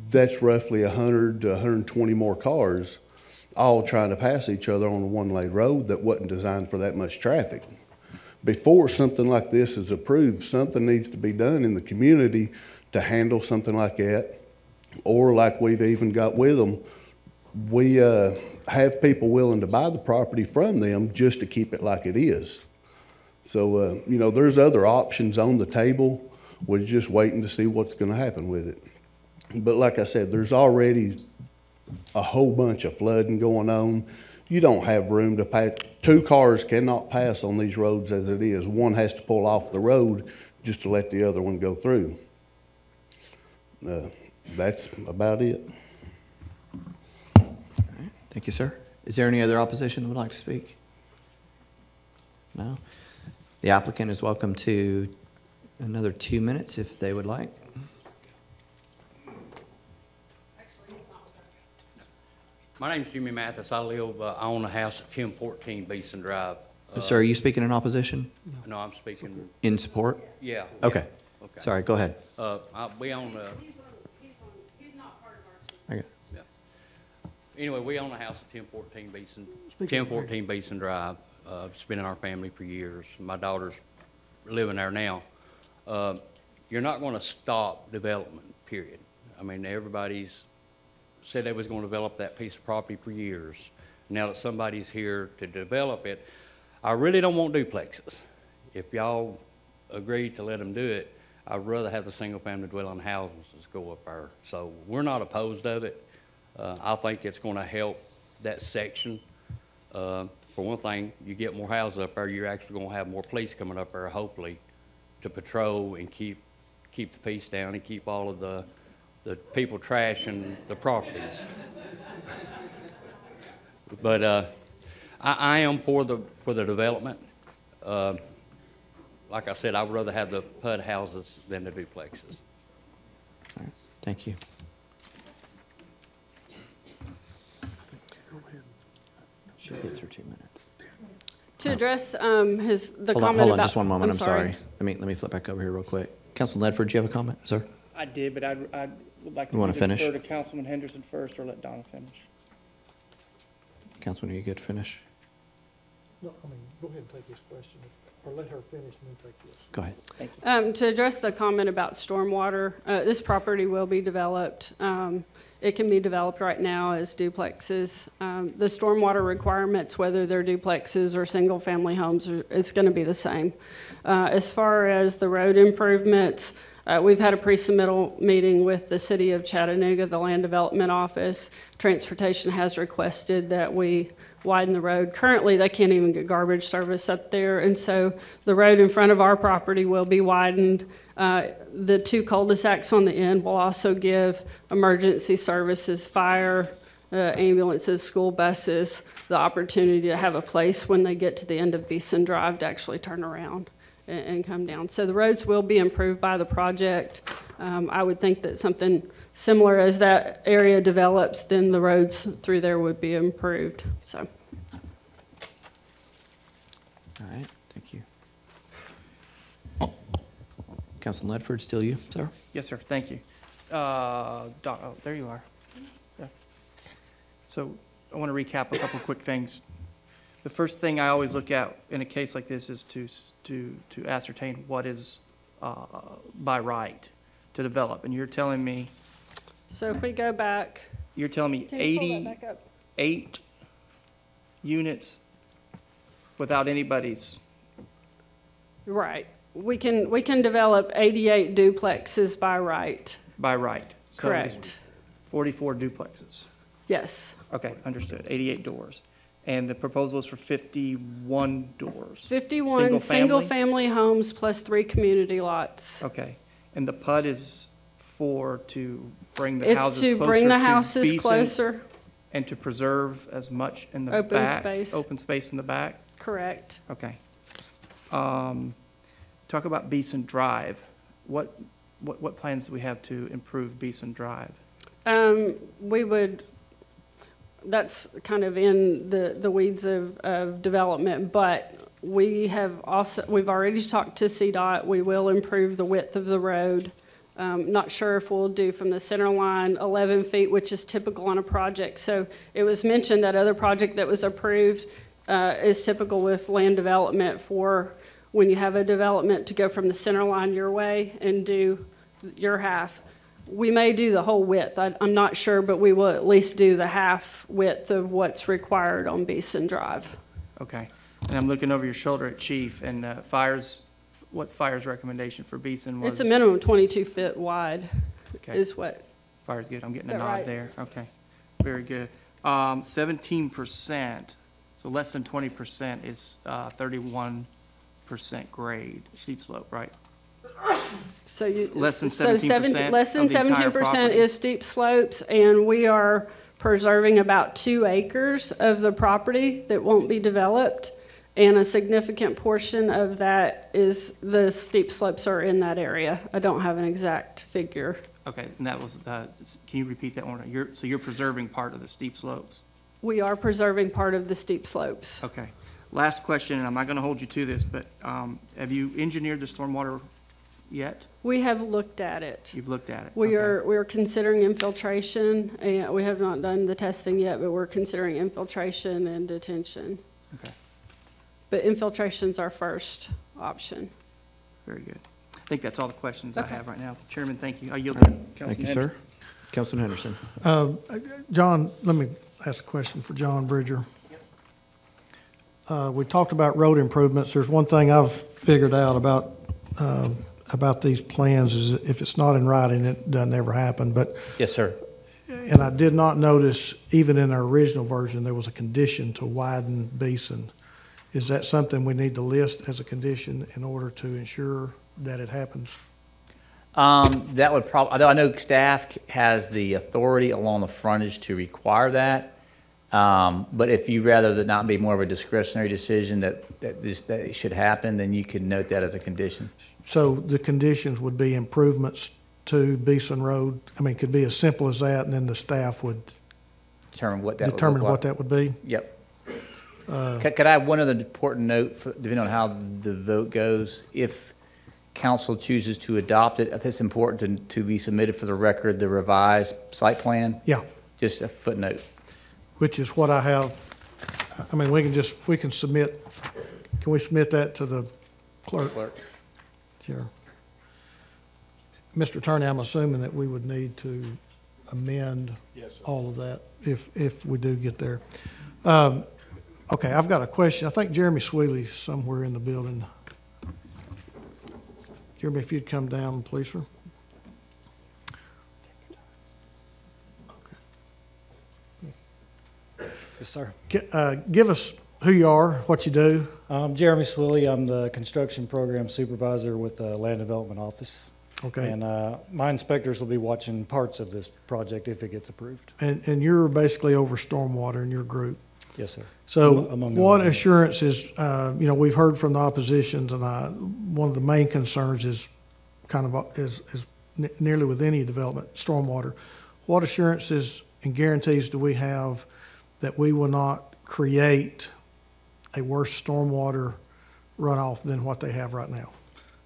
that's roughly 100 to 120 more cars all trying to pass each other on a one-lane road that wasn't designed for that much traffic. Before something like this is approved, something needs to be done in the community to handle something like that. Or like we've even got with them, we have people willing to buy the property from them just to keep it like it is. So, there's other options on the table. We're just waiting to see what's going to happen with it. But like I said, there's already a whole bunch of flooding going on. You don't have room to pass. 2 cars cannot pass on these roads as it is. One has to pull off the road just to let the other one go through. That's about it. All right, thank you, sir. Is there any other opposition that would like to speak? No? The applicant is welcome to another 2 minutes if they would like. My name's Jimmy Mathis. I own a house at 1014 Beeson Drive. Sir, are you speaking in opposition? No, I'm speaking. In support? Yeah. Okay. Yeah. Okay. Sorry, go ahead. We own a. He's not part of our. Okay. Yeah. Anyway, we own a house at 1014 Beeson Drive. It's been in our family for years. My daughter's living there now. You're not going to stop development, period. I mean, everybody's said they was going to develop that piece of property for years. Now that somebody's here to develop it, I really don't want duplexes. If y'all agree to let them do it, I'd rather have the single-family dwelling houses go up there. So we're not opposed of it. I think it's going to help that section. For one thing, you get more houses up there, you're actually going to have more police coming up there, hopefully, to patrol and keep the peace down and keep all of the people trashing the properties. But I am for the development. Like I said, I would rather have the PUD houses than the duplexes. All right, thank you. She gets her 2 minutes. To address the comment Hold on, about. just one moment. I'm sorry. sorry. Let me flip back over here real quick. Councilman Ledford, do you have a comment, sir? I did, but I would like You wanna to finish? defer to Councilman Henderson first or let Donna finish. Councilman, are you good to finish? No, go ahead and take this question, or let her finish and then take this. Go ahead. Thank you. To address the comment about stormwater, this property will be developed. It can be developed right now as duplexes. The stormwater requirements, whether they're duplexes or single-family homes, it's going to be the same. As far as the road improvements, we've had a pre-submittal meeting with the City of Chattanooga, the Land Development Office. Transportation has requested that we widen the road. Currently, they can't even get garbage service up there, and so the road in front of our property will be widened. The 2 cul-de-sacs on the end will also give emergency services, fire, ambulances, school buses, the opportunity to have a place when they get to the end of Beeson Drive to actually turn around and come down. So the roads will be improved by the project. I would think that something similar as that area develops, then the roads through there would be improved. So. All right, thank you. Councilman Ledford, still you, sir? Yes, sir. Thank you. Don, oh, there you are. Yeah. So I want to recap a couple quick things. The first thing I always look at in a case like this is to ascertain what is by right to develop. And you're telling me, So if we go back, you're telling me can you pull that back up? 88 units without anybody's, Right. We can develop 88 duplexes by right. by right. So Correct. 44 duplexes. Yes. Okay, understood. 88 doors. And the proposal is for 51 doors. 51 single-family homes plus 3 community lots. Okay. And the PUD is to bring the It's houses to closer bring the to houses Beeson closer. and to preserve as much in the Open back? space. Open space in the back? Correct. Okay. Talk about Beeson Drive. What plans do we have to improve Beeson Drive? That's kind of in the weeds of development, but we've already talked to CDOT. We will improve the width of the road. Not sure if we'll do from the center line 11 feet, which is typical on a project. So it was mentioned that other project that was approved is typical with land development for when you have a development to go from the center line your way and do your half. We may do the whole width. I'm not sure, but we will at least do the half width of what's required on Beeson Drive. Okay. And I'm looking over your shoulder at Chief, and what Fire's recommendation for Beeson was? It's a minimum 22 feet wide Okay. is what. Fire's good. I'm getting Is a that nod right? there. Okay. Very good. 17%, so less than 20% is 31% grade, steep slope, right? So you. Less than so 17% less than of the entire 17% property? is steep slopes, and we are preserving about 2 acres of the property that won't be developed. And a significant portion of that is the steep slopes are in that area. I don't have an exact figure. Okay, and that was, can you repeat that one? So you're preserving part of the steep slopes? We are preserving part of the steep slopes. Okay. Last question, and I'm not going to hold you to this, but have you engineered the stormwater yet? We have looked at it. You've looked at it? We Okay. are considering infiltration, and we have not done the testing yet, but we're considering infiltration and detention. Okay, But infiltration's our first option. very good. I think that's all the questions I Okay. have right now. Chairman, thank you. I yield to Councilman Thank you, Henderson. sir. Councilman Henderson. John, let me ask a question for John Bridger. We talked about road improvements. There's one thing I've figured out about these plans is if it's not in writing, it doesn't ever happen. But Yes, sir. and I did not notice, even in our original version, there was a condition to widen Beeson. Is that something we need to list as a condition in order to ensure that it happens? That would probably, I know staff has the authority along the frontage to require that. But if you rather that not be more of a discretionary decision that it should happen, then you could note that as a condition. So the conditions would be improvements to Beeson Road? I mean, it could be as simple as that, and then the staff would Determine what that would determine look what like. that would be? Yep. Could I have one other important note, depending on how the vote goes? If council chooses to adopt it, I think it's important to be submitted for the record, the revised site plan. Yeah. Just a footnote. Which is what I have. I mean, we can submit, can we submit that to the clerk? Sure. Mr. Attorney, I'm assuming that we would need to amend all of that if we do get there. Okay, I've got a question. I think Jeremy Sweeley's somewhere in the building. Jeremy, if you'd come down, please, sir. Yes, sir. Give us who you are, what you do. Jeremy Swilley. I'm the construction program supervisor with the Land Development Office. Okay. And my inspectors will be watching parts of this project if it gets approved. And you're basically over stormwater in your group. Yes, sir. So Among what others. assurances, we've heard from the oppositions, and one of the main concerns is kind of is nearly with any development, stormwater. What assurances and guarantees do we have that we will not create a worse stormwater runoff than what they have right now?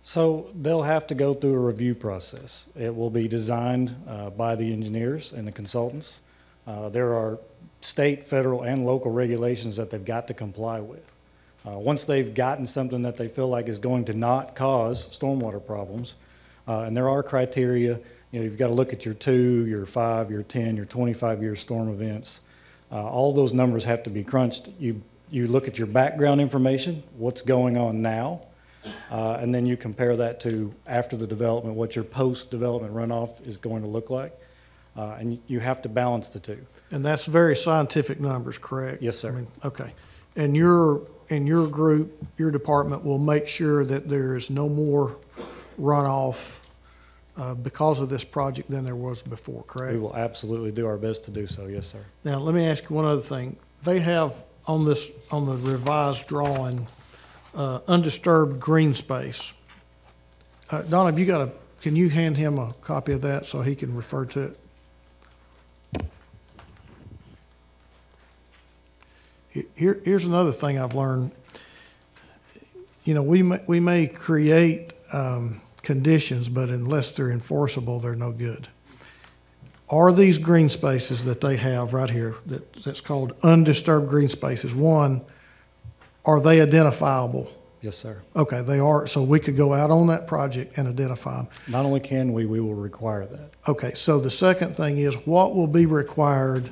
So they'll have to go through a review process. It will be designed by the engineers and the consultants. There are state, federal, and local regulations that they've got to comply with. Once they've gotten something that they feel like is going to not cause stormwater problems, and there are criteria, you've got to look at your 2, your 5, your 10, your 25-year storm events. All those numbers have to be crunched. You look at your background information, what's going on now, and then you compare that to after the development, what your post-development runoff is going to look like. And you have to balance the two. And that's very scientific numbers, correct? Yes, sir. I mean, okay. And your group, your department will make sure that there is no more runoff because of this project than there was before, correct? We will absolutely do our best to do so, yes, sir. Now, let me ask you one other thing. They have on the revised drawing, undisturbed green space. Donna, can you hand him a copy of that so he can refer to it? Here's another thing I've learned. We may create conditions, but unless they're enforceable, they're no good. Are these green spaces that they have right here, that's called undisturbed green spaces, one, are they identifiable? Yes, sir. Okay, they are, so we could go out on that project and identify them. Not only can we will require that. Okay, so the second thing is, what will be required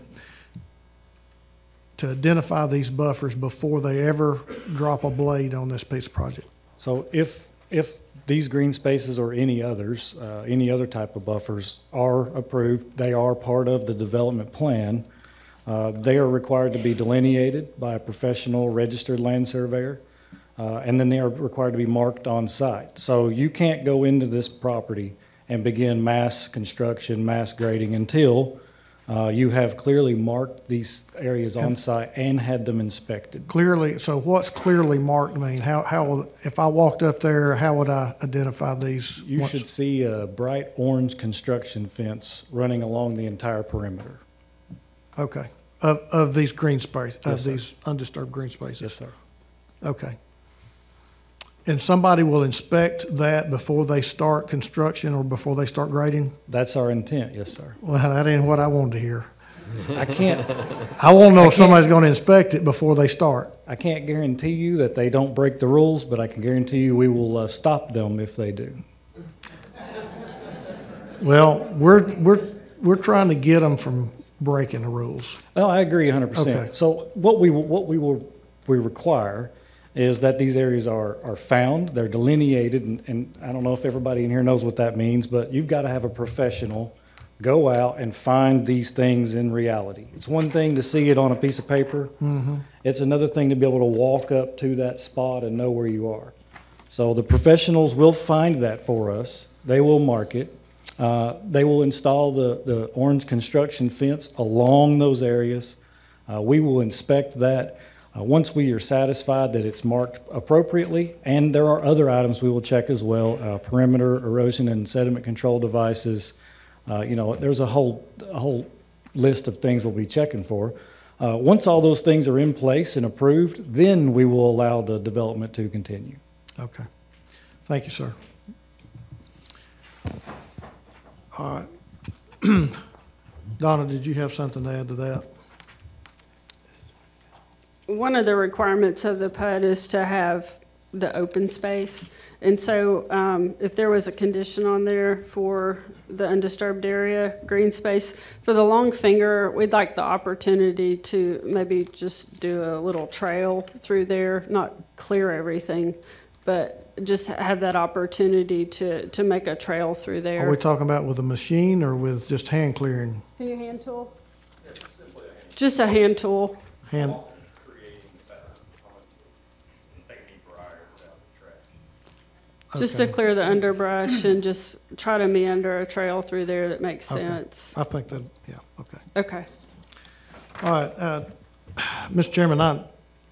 to identify these buffers before they ever drop a blade on this piece of project? So if these green spaces or any others, any other type of buffers are approved, they are part of the development plan. They are required to be delineated by a professional registered land surveyor, and then they are required to be marked on site. So you can't go into this property and begin mass construction, mass grading until you have clearly marked these areas on site and had them inspected. Clearly, so what's clearly marked mean? If I walked up there, how would I identify these? You should see a bright orange construction fence running along the entire perimeter. Okay, of these green spaces, Yes, sir. these undisturbed green spaces? Yes, sir. Okay. And somebody will inspect that before they start construction or before they start grading? That's our intent, yes, sir. Well, that ain't what I wanted to hear. I can't. I want to know if somebody's going to inspect it before they start. I can't guarantee you that they don't break the rules, but I can guarantee you we will stop them if they do. Well, we're trying to get them from breaking the rules. Oh, I agree 100%. Okay. So what we require is that these areas are found, they're delineated, and I don't know if everybody in here knows what that means, but you've got to have a professional go out and find these things in reality. It's one thing to see it on a piece of paper. Mm-hmm. It's another thing to be able to walk up to that spot and know where you are. So the professionals will find that for us. They will mark it. They will install the orange construction fence along those areas. We will inspect that. Once we are satisfied that it's marked appropriately, and there are other items we will check as well, perimeter, erosion and sediment control devices. There's a whole list of things we'll be checking for. Once all those things are in place and approved, then we will allow the development to continue. Okay. Thank you, sir. All right. Donna, did you have something to add to that? One of the requirements of the PUD is to have the open space. And so if there was a condition on there for the undisturbed area, green space, for the long finger, we'd like the opportunity to maybe just do a little trail through there, not clear everything, but just have that opportunity to make a trail through there. Are we talking about with a machine or with just hand clearing? Can you hand tool? Just a hand tool. Hand. Just to clear the underbrush and just try to meander a trail through there that makes Okay. sense. I think that, yeah, okay. Okay. All right, Mr. Chairman, I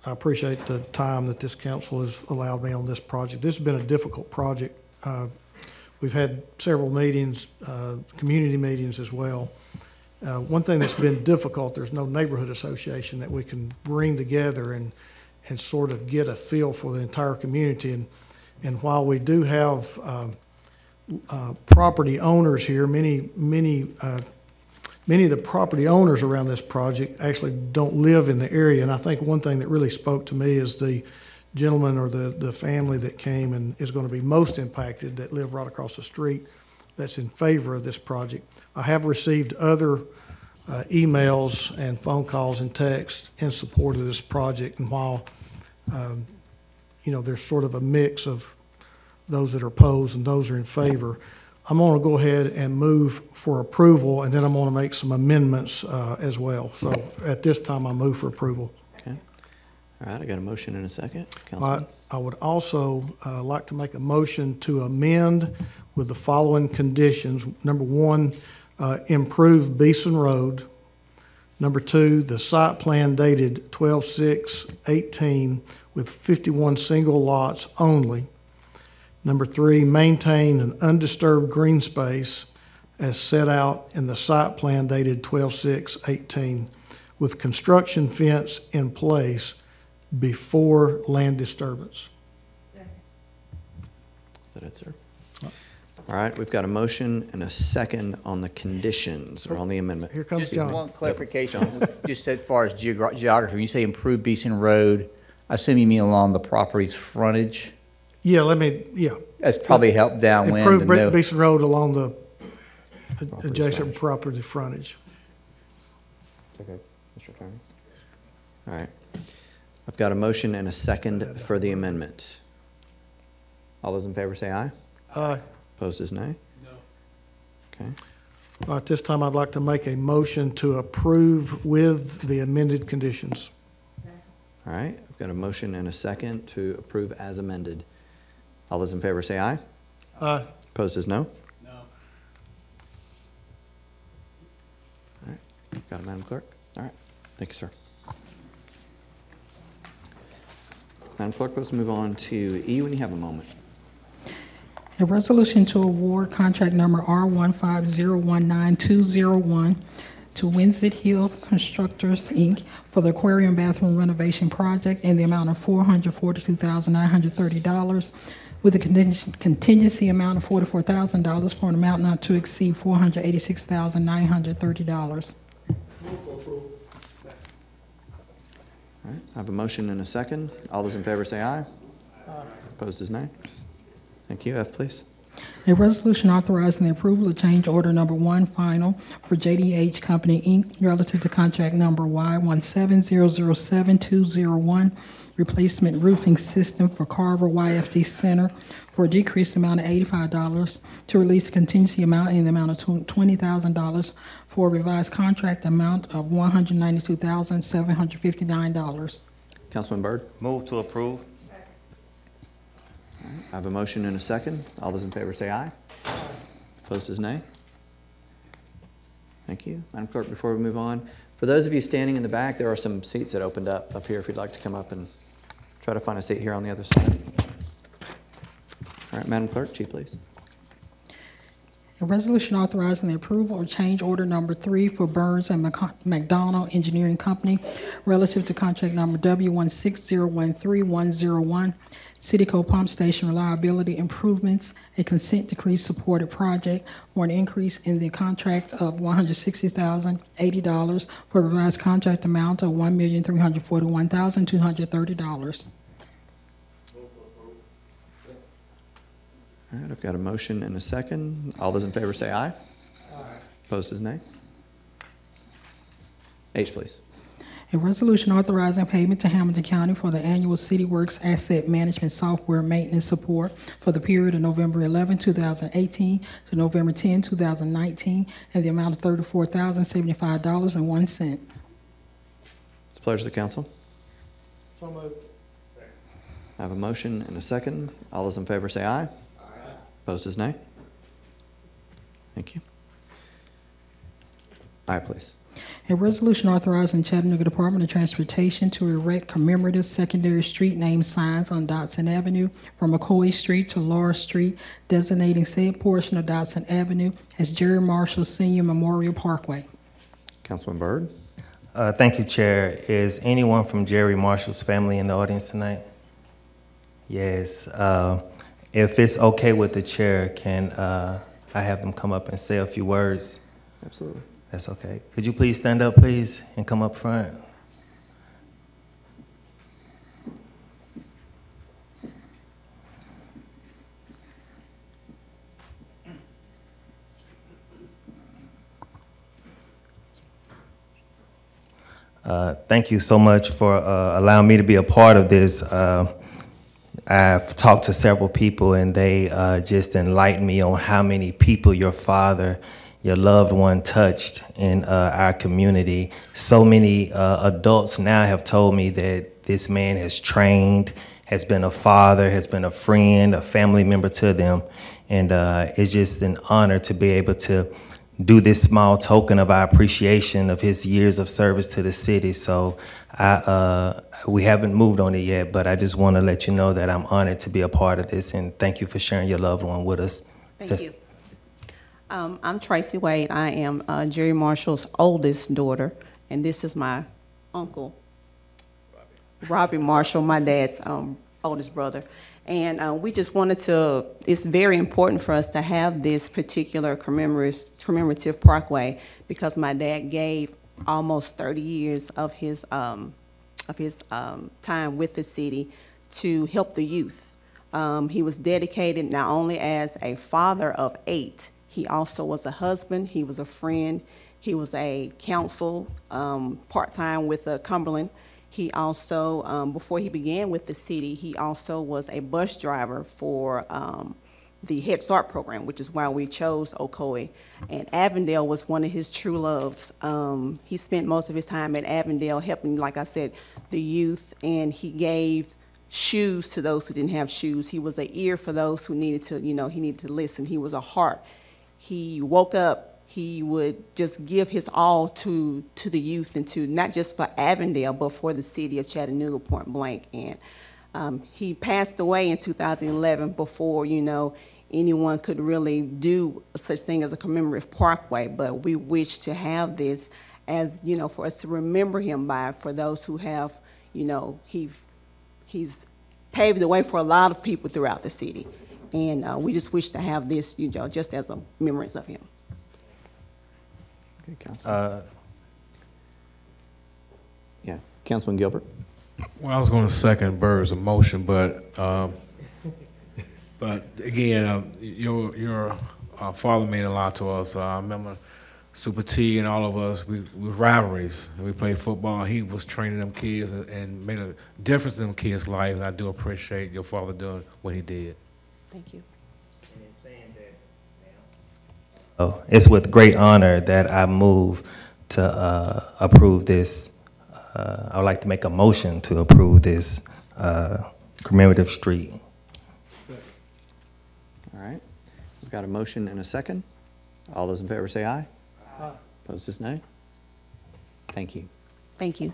appreciate the time that this council has allowed me on this project. This has been a difficult project. We've had several meetings, community meetings as well. One thing that's been difficult, there's no neighborhood association that we can bring together and sort of get a feel for the entire community. And while we do have property owners here, many many of the property owners around this project actually don't live in the area. And I think one thing that really spoke to me is the gentleman or the family that came and is going to be most impacted that live right across the street that's in favor of this project. I have received other emails and phone calls and texts in support of this project. And while, you know, there's sort of a mix of those that are opposed and those that are in favor, I'm going to go ahead and move for approval, and then I'm going to make some amendments as well. So at this time, I move for approval. Okay. All right, I got a motion and a second. Councilman? I would also like to make a motion to amend with the following conditions. Number one, improve Beeson Road. Number two, the site plan dated 12/6/18 with 51 single lots only. Number three, maintain an undisturbed green space as set out in the site plan dated 12/6/18 with construction fence in place before land disturbance. Is that it, sir? All right, we've got a motion and a second on the conditions or on the amendment. Here comes Just John. one clarification, just as far as geography, when you say improve Beeson Road, I assume you mean along the property's frontage? Yeah, That's probably helped downwind. Improve and no- Beeson Road along the adjacent property frontage. Okay, Mr. Attorney. All right. I've got a motion and a second for the amendment. All those in favor say aye. Aye. Opposed is nay. No. Okay. All right, this time I'd like to make a motion to approve with the amended conditions. All right, I've got a motion and a second to approve as amended. All those in favor say aye. Aye. Opposed is no. No. All right, got it, Madam Clerk? All right, thank you, sir. Madam Clerk, let's move on to E when you have a moment. A resolution to award contract number R15019-201 to Winsett Hill Constructors, Inc. for the aquarium bathroom renovation project in the amount of $442,930 with a contingency amount of $44,000 for an amount not to exceed $486,930. All right, I have a motion and a second. All those in favor say aye. Opposed is nay. Thank you. F, please. A resolution authorizing the approval of change order number 1 final for JDH Company, Inc. relative to contract number Y17007-201, replacement roofing system for Carver YFD Center for a decreased amount of $85 to release the contingency amount in the amount of $20,000 for a revised contract amount of $192,759. Councilman Byrd? Move to approve. I have a motion and a second. All those in favor say aye. Opposed is nay. Thank you. Madam Clerk, before we move on, for those of you standing in the back, there are some seats that opened up here if you'd like to come up and try to find a seat here on the other side. All right, Madam Clerk, Chief, please. A resolution authorizing the approval of change order number 3 for Burns and McDonald Engineering Company relative to contract number W16013-101, City Code Pump Station Reliability Improvements, a consent decree supported project for an increase in the contract of $160,080 for a revised contract amount of $1,341,230. All right, I've got a motion and a second. All those in favor say aye. Aye. Opposed is nay. H, please. A resolution authorizing payment to Hamilton County for the annual City Works Asset Management Software Maintenance Support for the period of November 11, 2018 to November 10, 2019, and the amount of $34,075.01. It's a pleasure of the council. So moved. I have a motion and a second. All those in favor say aye. Aye. Opposed is nay. Thank you. Aye, please. A resolution authorizing Chattanooga Department of Transportation to erect commemorative secondary street name signs on Dotson Avenue from McCoy Street to Laura Street, designating said portion of Dotson Avenue as Jerry Marshall Senior Memorial Parkway. Councilman Byrd. Thank you, Chair. Is anyone from Jerry Marshall's family in the audience tonight? Yes. If it's okay with the chair, can I have them come up and say a few words? Absolutely. That's okay. Could you please stand up, please, and come up front? Thank you so much for allowing me to be a part of this. I've talked to several people, and they just enlightened me on how many people your father, your loved one, touched in our community. So many adults now have told me that this man has trained, has been a father, has been a friend, a family member to them. And it's just an honor to be able to do this small token of our appreciation of his years of service to the city. So we haven't moved on it yet, but I just want to let you know that I'm honored to be a part of this, and thank you for sharing your loved one with us. Thank you. I'm Tracy Wade. I am Jerry Marshall's oldest daughter, and this is my uncle, Robbie Marshall, my dad's oldest brother. And we just wanted to, it's very important for us to have this particular commemorative parkway because my dad gave almost 30 years of his time with the city to help the youth. He was dedicated not only as a father of 8, he also was a husband, he was a friend, he was a counsel part-time with Cumberland. He also, before he began with the city, he also was a bus driver for the Head Start program, which is why we chose Ocoee. And Avondale was one of his true loves. He spent most of his time at Avondale helping, like I said, the youth, and he gave shoes to those who didn't have shoes. He was an ear for those who needed to, he needed to listen. He was a heart. He woke up. He would just give his all to the youth and to not just for Avondale, but for the city of Chattanooga, point blank. And he passed away in 2011 before, anyone could really do such thing as a commemorative parkway. But we wish to have this as, for us to remember him by, for those who have, he's paved the way for a lot of people throughout the city. And we just wish to have this, just as a remembrance of him. Yeah, Councilman Gilbert. Well, I was going to second Bird's motion, but again, your father meant a lot to us. I remember Super T and all of us, we rivalries. We played football. He was training them kids and made a difference in them kids' life, and I do appreciate your father doing what he did. Thank you. Oh, it's with great honor that I move to approve this. I would like to make a motion to approve this commemorative street. All right. We've got a motion and a second. All those in favor say aye. Aye. Opposed is nay. Thank you. Thank you.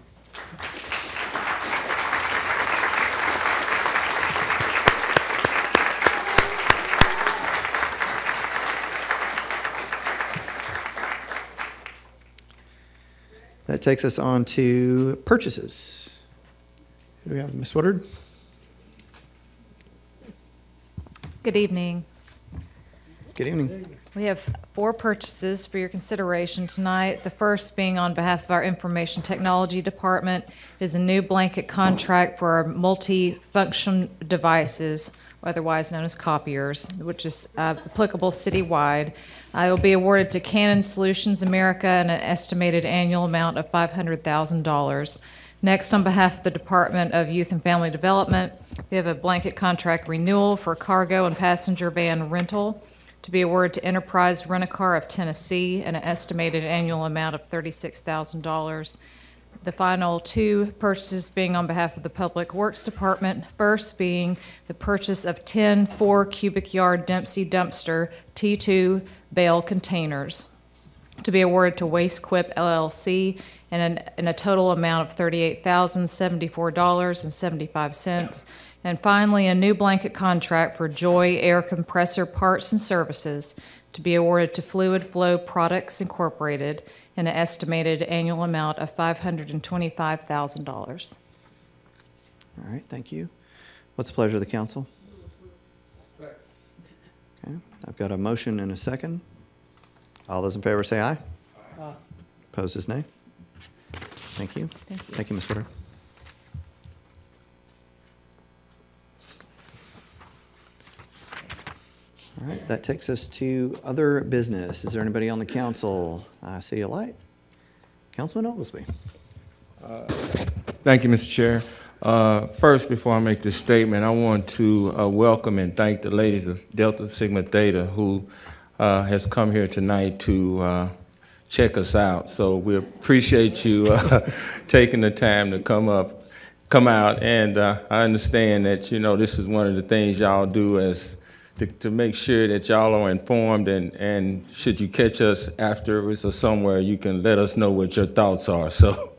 That takes us on to purchases. Who do we have? Ms. Woodard? Good evening. Good evening. We have 4 purchases for your consideration tonight. The first being on behalf of our Information Technology Department is a new blanket contract for our multi-function devices, otherwise known as copiers, which is applicable citywide. It will be awarded to Canon Solutions America in an estimated annual amount of $500,000. Next, on behalf of the Department of Youth and Family Development, we have a blanket contract renewal for cargo and passenger van rental to be awarded to Enterprise Rent-A-Car of Tennessee in an estimated annual amount of $36,000. The final 2 purchases being on behalf of the Public Works Department. First being the purchase of 10 4-cubic-yard Dempsey dumpster T2 bale containers to be awarded to Waste Quip LLC in a total amount of $38,074.75. And finally, a new blanket contract for Joy Air Compressor Parts and Services to be awarded to Fluid Flow Products Incorporated in an estimated annual amount of $525,000. All right, thank you. What's the pleasure of the council? Okay, I've got a motion and a second. All those in favor say aye. Opposed is nay. Thank you. Thank you, Ms. Footer. All right, that takes us to other business. Is there anybody on the council? I see a light. Councilman Oglesby. Thank you, Mr. Chair. First, before I make this statement, I want to welcome and thank the ladies of Delta Sigma Theta who has come here tonight to check us out. So we appreciate you taking the time to come out, and I understand that, you know, this is one of the things y'all do as to make sure that y'all are informed, and should you catch us afterwards or somewhere, you can let us know what your thoughts are. So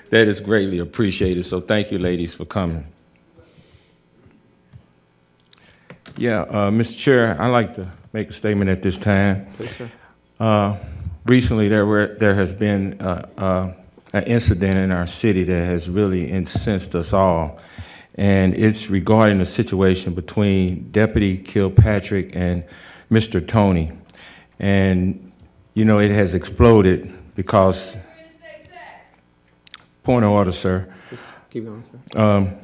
that is greatly appreciated. So thank you, ladies, for coming. Yeah, Mr. Chair, I'd like to make a statement at this time. Please, sir. Recently, there has been an incident in our city that has really incensed us all. And it's regarding the situation between Deputy Kilpatrick and Mr. Tony. And, you know, it has exploded because, point of order, sir. Just keep going, sir.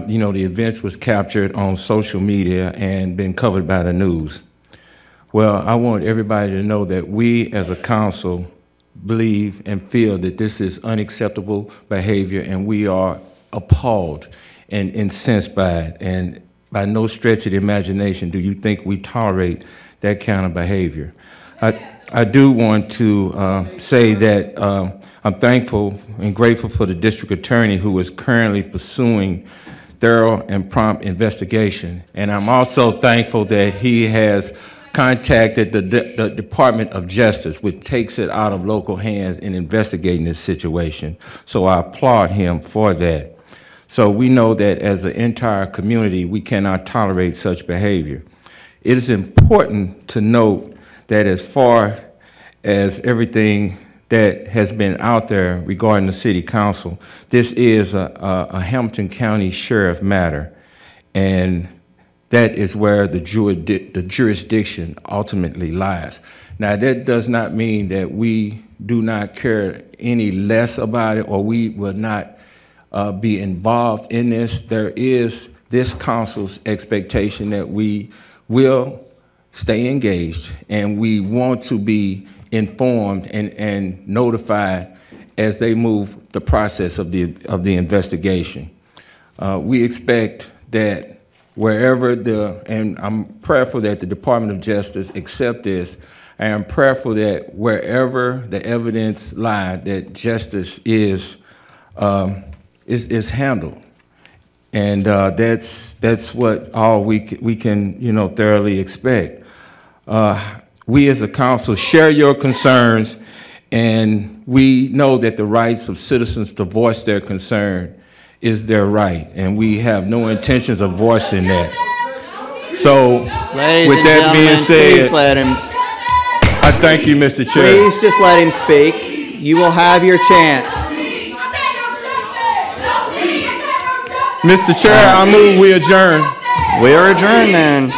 You know, the events was captured on social media and been covered by the news. Well, I want everybody to know that we as a council believe and feel that this is unacceptable behavior, and we are appalled and incensed by it. And by no stretch of the imagination do you think we tolerate that kind of behavior. I do want to say that I'm thankful and grateful for the district attorney who is currently pursuing thorough and prompt investigation. And I'm also thankful that he has contacted the Department of Justice, which takes it out of local hands in investigating this situation. So I applaud him for that. So we know that as an entire community, we cannot tolerate such behavior. It is important to note that as far as everything that has been out there regarding the city council, this is a Hamilton County Sheriff matter, and that is where the jurisdiction ultimately lies. Now, that does not mean that we do not care any less about it, or we will not be involved in this. There is this council's expectation that we will stay engaged, and we want to be informed and notified as they move the process of the investigation. We expect that wherever and I'm prayerful that the Department of Justice accept this, and I'm prayerful that wherever the evidence lies, that justice is handled. And that's what all we can, you know, thoroughly expect. We as a council share your concerns, and we know that the rights of citizens to voice their concern is their right, and we have no intentions of voicing that. So, with that being said, please let him. I thank you, Mr. Chair. Please just let him speak. You will have your chance. Mr. Chair, I move we adjourn. We are adjourned then.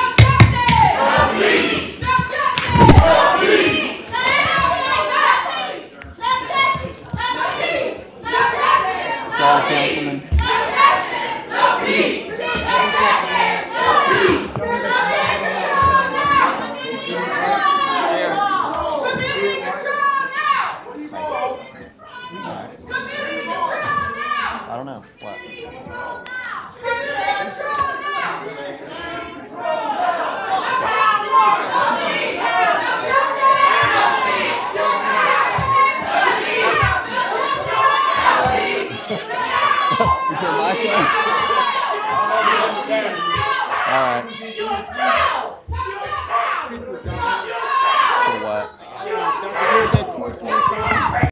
Councilman. I don't know. What? Is your mic on? All right. For what?